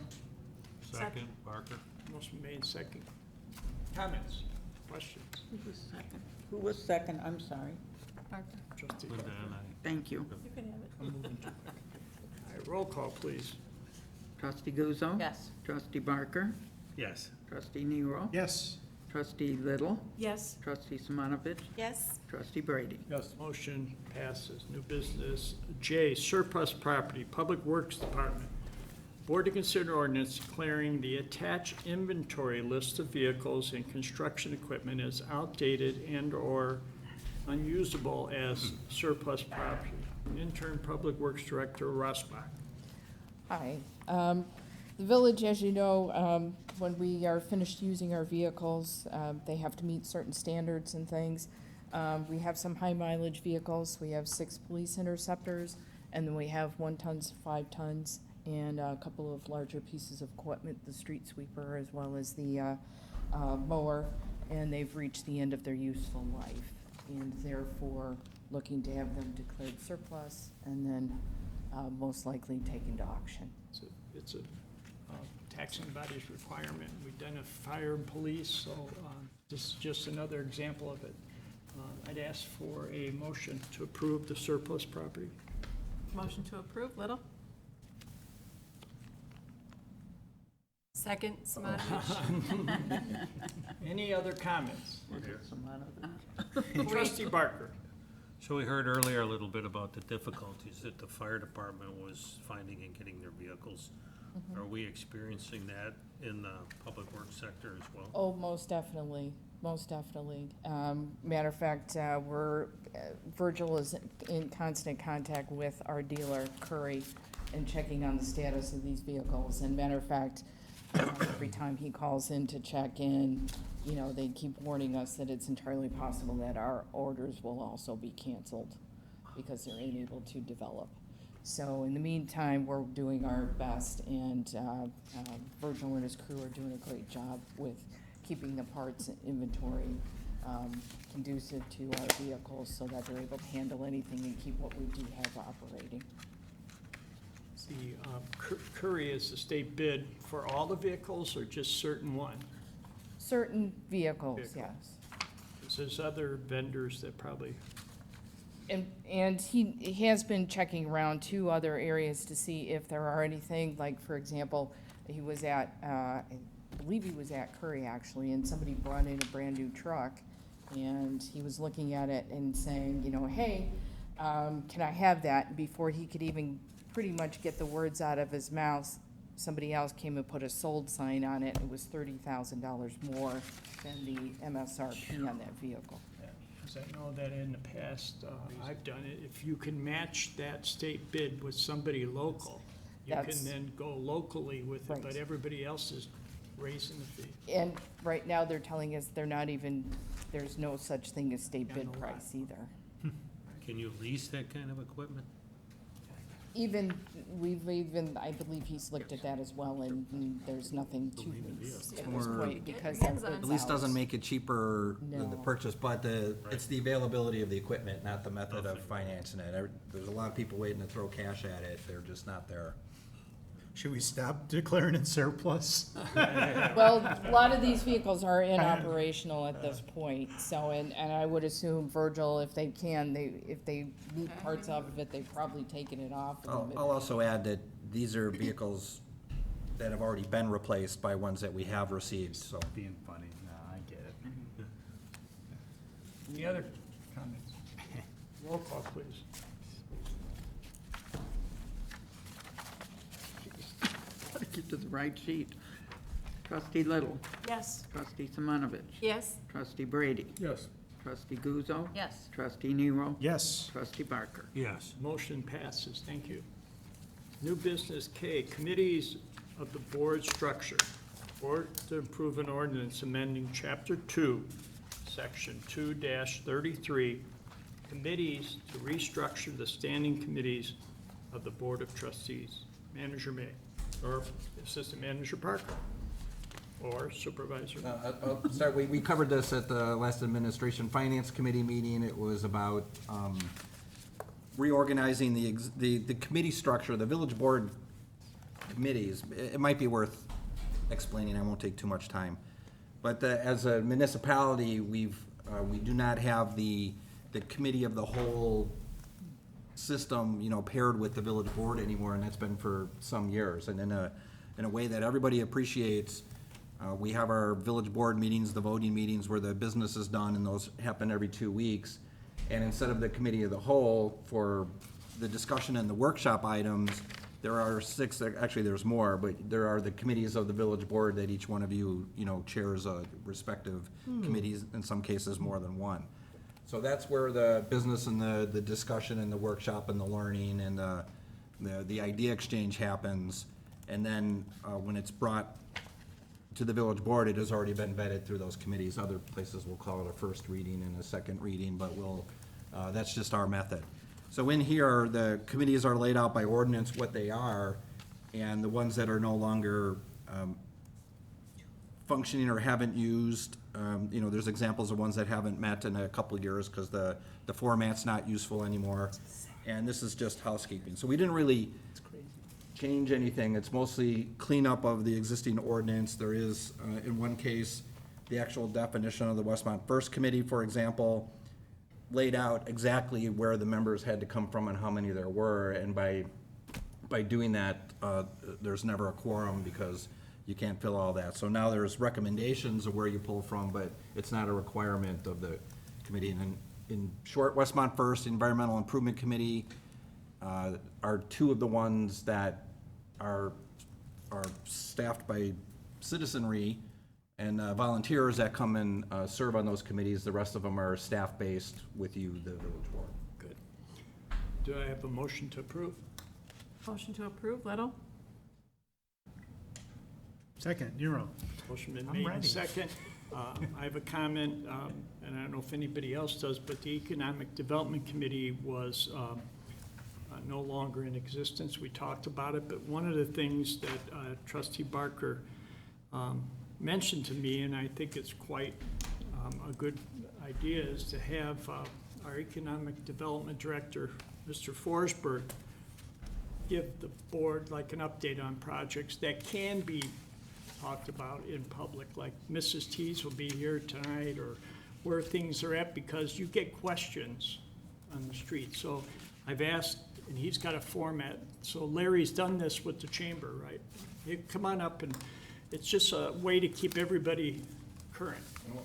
Second, Barker. Motion made second. Comments? Questions? Who was second? Who was second? I'm sorry. Trustee Linda Barker. and I. Thank you. You can have it. I'm moving to- All right, roll call, please. Trustee Guzzo? Yes. Trustee Barker? Yes. Trustee Nero? Yes. Trustee Little? Yes. Trustee Simonovich? Yes. Trustee Brady? Yes. Motion passes. New business J, surplus property, Public Works Department. Board to consider ordinance declaring the attached inventory list of vehicles and construction equipment as outdated and/or unusable as surplus property. Intern Public Works Director Rossbach. Hi. The village, as you know, when we are finished using our vehicles, they have to meet certain standards and things. We have some high mileage vehicles. We have 6 police interceptors, and then we have 1 tons, 5 tons, and a couple of larger pieces of equipment, the street sweeper as well as the mower, and they've reached the end of their useful life, and therefore looking to have them declared surplus and then most likely taken to auction. It's a taxing body's requirement. We've done it fire and police, so this is just another example of it. I'd ask for a motion to approve the surplus property. Motion to approve, Little? Second, Simonovich. Any other comments? Simonovich? Trustee Barker. So we heard earlier a little bit about the difficulties that the fire department was finding in getting their vehicles. Are we experiencing that in the public works sector as well? Oh, most definitely, most definitely. Matter of fact, Virgil is in constant contact with our dealer, Curry, and checking on the status of these vehicles. And matter of fact, every time he calls in to check in, you know, they keep warning us that it's entirely possible that our orders will also be canceled because they're unable to develop. So in the meantime, we're doing our best, and Virgil and his crew are doing a great job with keeping the parts inventory conducive to our vehicles so that they're able to handle anything and keep what we do have operating. The Curry is the state bid for all the vehicles or just certain one? Certain vehicles, Vehicle. yes. Because there's other vendors that probably, And he has been checking around 2 other areas to see if there are anything, like, for example, he was at, I believe he was at Curry actually, and somebody brought in a brand-new truck, and he was looking at it and saying, you know, hey, can I have that? And before he could even pretty much get the words out of his mouth, somebody else came and put a sold sign on it. It was $30,000 more than the MSRP on that vehicle. because I know that in the past, I've done it, if you can match that state bid with somebody local, you That's- can then go locally with it, Right. but everybody else is raising the fee. And right now, they're telling us they're not even, there's no such thing as state bid price either. Can you lease that kind of equipment? I believe he's looked at that as well, and there's nothing to lease at this Or- point because Depends of on the The lease doesn't hours. make it cheaper than the No. purchase, but it's the availability of the equipment, not the method of financing it. There's a lot of people waiting to throw cash at it, they're just not there. Should we stop declaring it surplus? Well, a lot of these vehicles are inoperational at this point, so, and I would assume Virgil, if they can, if they need parts off of it, they've probably taken it off. I'll also add that these are vehicles that have already been replaced by ones that we have received, so. Being funny, no, I get it. Any other comments? Roll call, please. Gotta get to the right sheet. Trustee Little. Yes. Trustee Simonovich. Yes. Trustee Brady. Yes. Trustee Guzzo. Yes. Trustee Nero. Yes. Trustee Barker. Yes. Motion passes, thank you. New business K, committees of the board structure. Board to approve an ordinance amending Chapter 2, Section 2-33, committees to restructure the standing committees of the Board of Trustees. Manager May, or Assistant Manager Parker, or Supervisor. I'll start. We covered this at the last Administration Finance Committee meeting. It was about reorganizing the committee structure, the village board committees. It might be worth explaining. I won't take too much time. But as a municipality, we do not have the committee of the whole system, paired with the village board anymore, and that's been for some years. And in a way that everybody appreciates, we have our village board meetings, the voting meetings where the business is done, and those happen every 2 weeks. And instead of the committee of the whole for the discussion and the workshop items, there are 6, actually there's more, but there are the committees of the village board that each one of you, chairs a respective committees, in some cases more than one. So that's where the business and the discussion and the workshop and the learning and the idea exchange happens. And then when it's brought to the village board, it has already been vetted through those committees. Other places will call it a first reading and a second reading, but that's just our method. So in here, the committees are laid out by ordinance what they are, and the ones that are no longer functioning or haven't used, there's examples of ones that haven't met in a couple of years because the format's not useful anymore. And this is just housekeeping. So we didn't really change anything. It's mostly cleanup of the existing ordinance. There is, in one case, the actual definition of the Westmont First Committee, for example, laid out exactly where the members had to come from and how many there were. And by doing that, there's never a quorum because you can't fill all that. So now there's recommendations of where you pull from, but it's not a requirement of the committee. And in short, Westmont First, Environmental Improvement Committee are 2 of the ones that are staffed by citizenry and volunteers that come and serve on those committees. The rest of them are staff-based with you, the village board. Good. Do I have a motion to approve? Motion to approve, Little? Second, Nero. Motion been I'm made and ready. second. I have a comment, and I don't know if anybody else does, but the Economic Development Committee was no longer in existence. We talked about it, but one of the things that Trustee Barker mentioned to me, and I think it's quite a good idea, is to have our Economic Development Director, Mr. Forsberg, give the board like an update on projects that can be talked about in public, like Mrs. T's will be here tonight, or where things are at, because you get questions on the street. So I've asked, and he's got a format, so Larry's done this with the chamber, right? You come on up, and it's just a way to keep everybody current.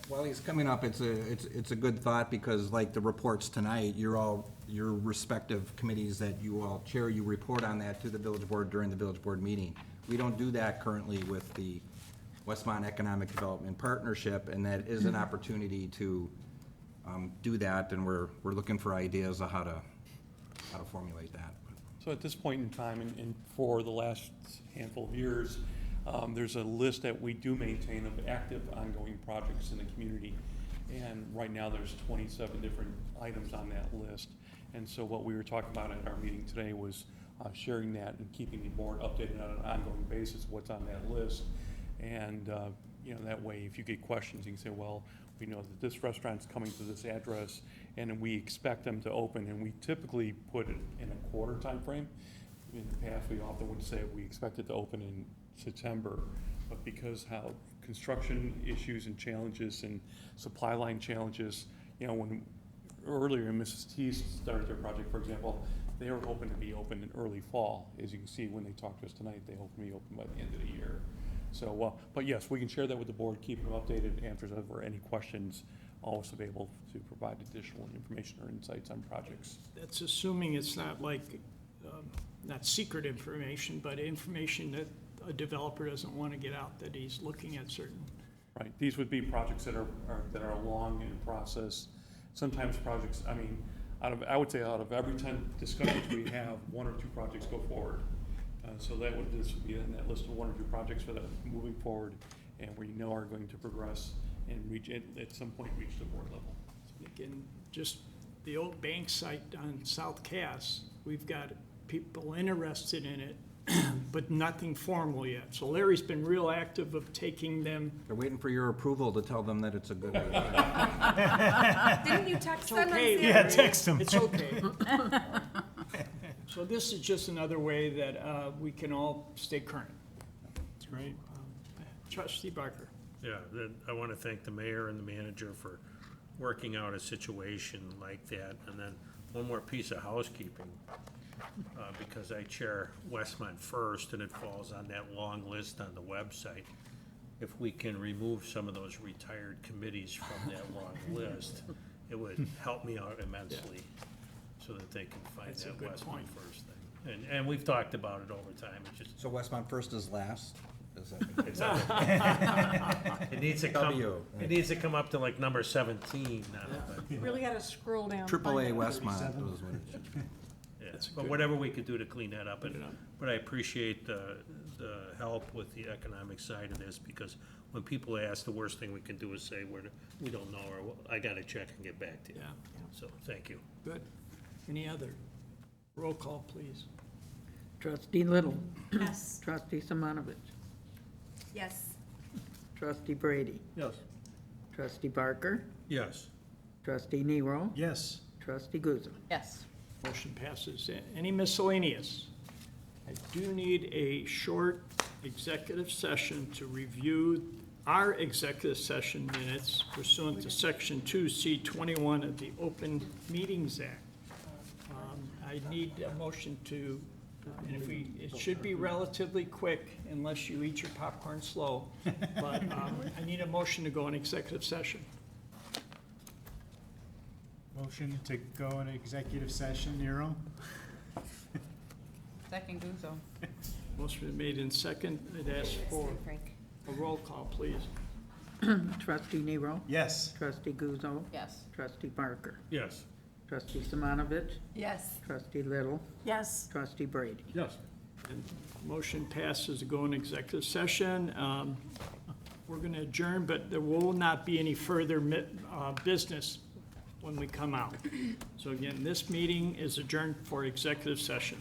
While he's coming up, it's a good thought, because like the reports tonight, your respective committees that you all chair, you report on that to the village board during the village board meeting. We don't do that currently with the Westmont Economic Development Partnership, and that is an opportunity to do that, and we're looking for ideas of how to formulate that. So at this point in time, and for the last handful of years, there's a list that we do maintain of active ongoing projects in the community. And right now there's 27 different items on that list. And so what we were talking about at our meeting today was sharing that and keeping the board updated on an ongoing basis what's on that list. And that way, if you get questions, you can say, well, we know that this restaurant's coming to this address, and we expect them to open, and we typically put it in a quarter time frame. In the past, we often would say we expect it to open in September, but because how construction issues and challenges and supply line challenges, when earlier Mrs. T's started their project, for example, they were hoping to be open in early fall. As you can see, when they talked to us tonight, they hope to be open by the end of the year. So, but yes, we can share that with the board, keep them updated, answers over any questions, always available to provide additional information or insights on projects. That's assuming it's not like, not secret information, but information that a developer doesn't want to get out, that he's looking at certain. Right, these would be projects that are long in process. Sometimes projects, I would say out of every 10 discussions we have, 1 or 2 projects go forward. So this would be in that list of 1 or 2 projects that are moving forward and we know are going to progress and reach, at some point, reach the board level. Again, just the old bank site on South Cass, we've got people interested in it, but nothing formal yet. So Larry's been real active of taking them. They're waiting for your approval to tell them that it's a good idea. Didn't you text It's them? okay. Yeah, text them. It's okay. So this is just another way that we can all stay current. That's great. Trustee Barker. Yeah, I want to thank the mayor and the manager for working out a situation like that. And then one more piece of housekeeping, because I chair Westmont First and it falls on that long list on the website. If we can remove some of those retired committees from that long list, it would help me out immensely so that they can find That's a that good Westmont point. First thing. And we've talked about it over time. It's just, So Westmont First is last? Is that? it's it needs to come, W. it needs to come up to like number 17 now, but, You really gotta scroll down. Triple A find it. Westmont was what it should be. yeah. That's But good. whatever we could do to clean that up, Clean it up. but I appreciate the help with the economic side of this, because when people ask, the worst thing we can do is say, we don't know, or I gotta check and get back to you. Yeah. So, thank you. Good. Any other? Roll call, please. Trustee Little. Yes. Trustee Simonovich. Yes. Trustee Brady. Yes. Trustee Barker. Yes. Trustee Nero. Yes. Trustee Guzzo. Yes. Motion passes. Any miscellaneous? I do need a short executive session to review our executive session minutes pursuant to Section 2C21 of the Open Meetings Act. I need a motion to, and it should be relatively quick unless you eat your popcorn slow, but I need a motion to go in executive session. Motion to go in executive session, Nero? Second Guzzo. Motion been made in second. I'd ask for a roll call, please. Trustee Nero. Yes. Trustee Guzzo. Yes. Trustee Barker. Yes. Trustee Simonovich. Yes. Trustee Little. Yes. Trustee Brady. Yes. And motion passes to go in executive session. We're going to adjourn, but there will not be any further business when we come out. So again, this meeting is adjourned for executive session.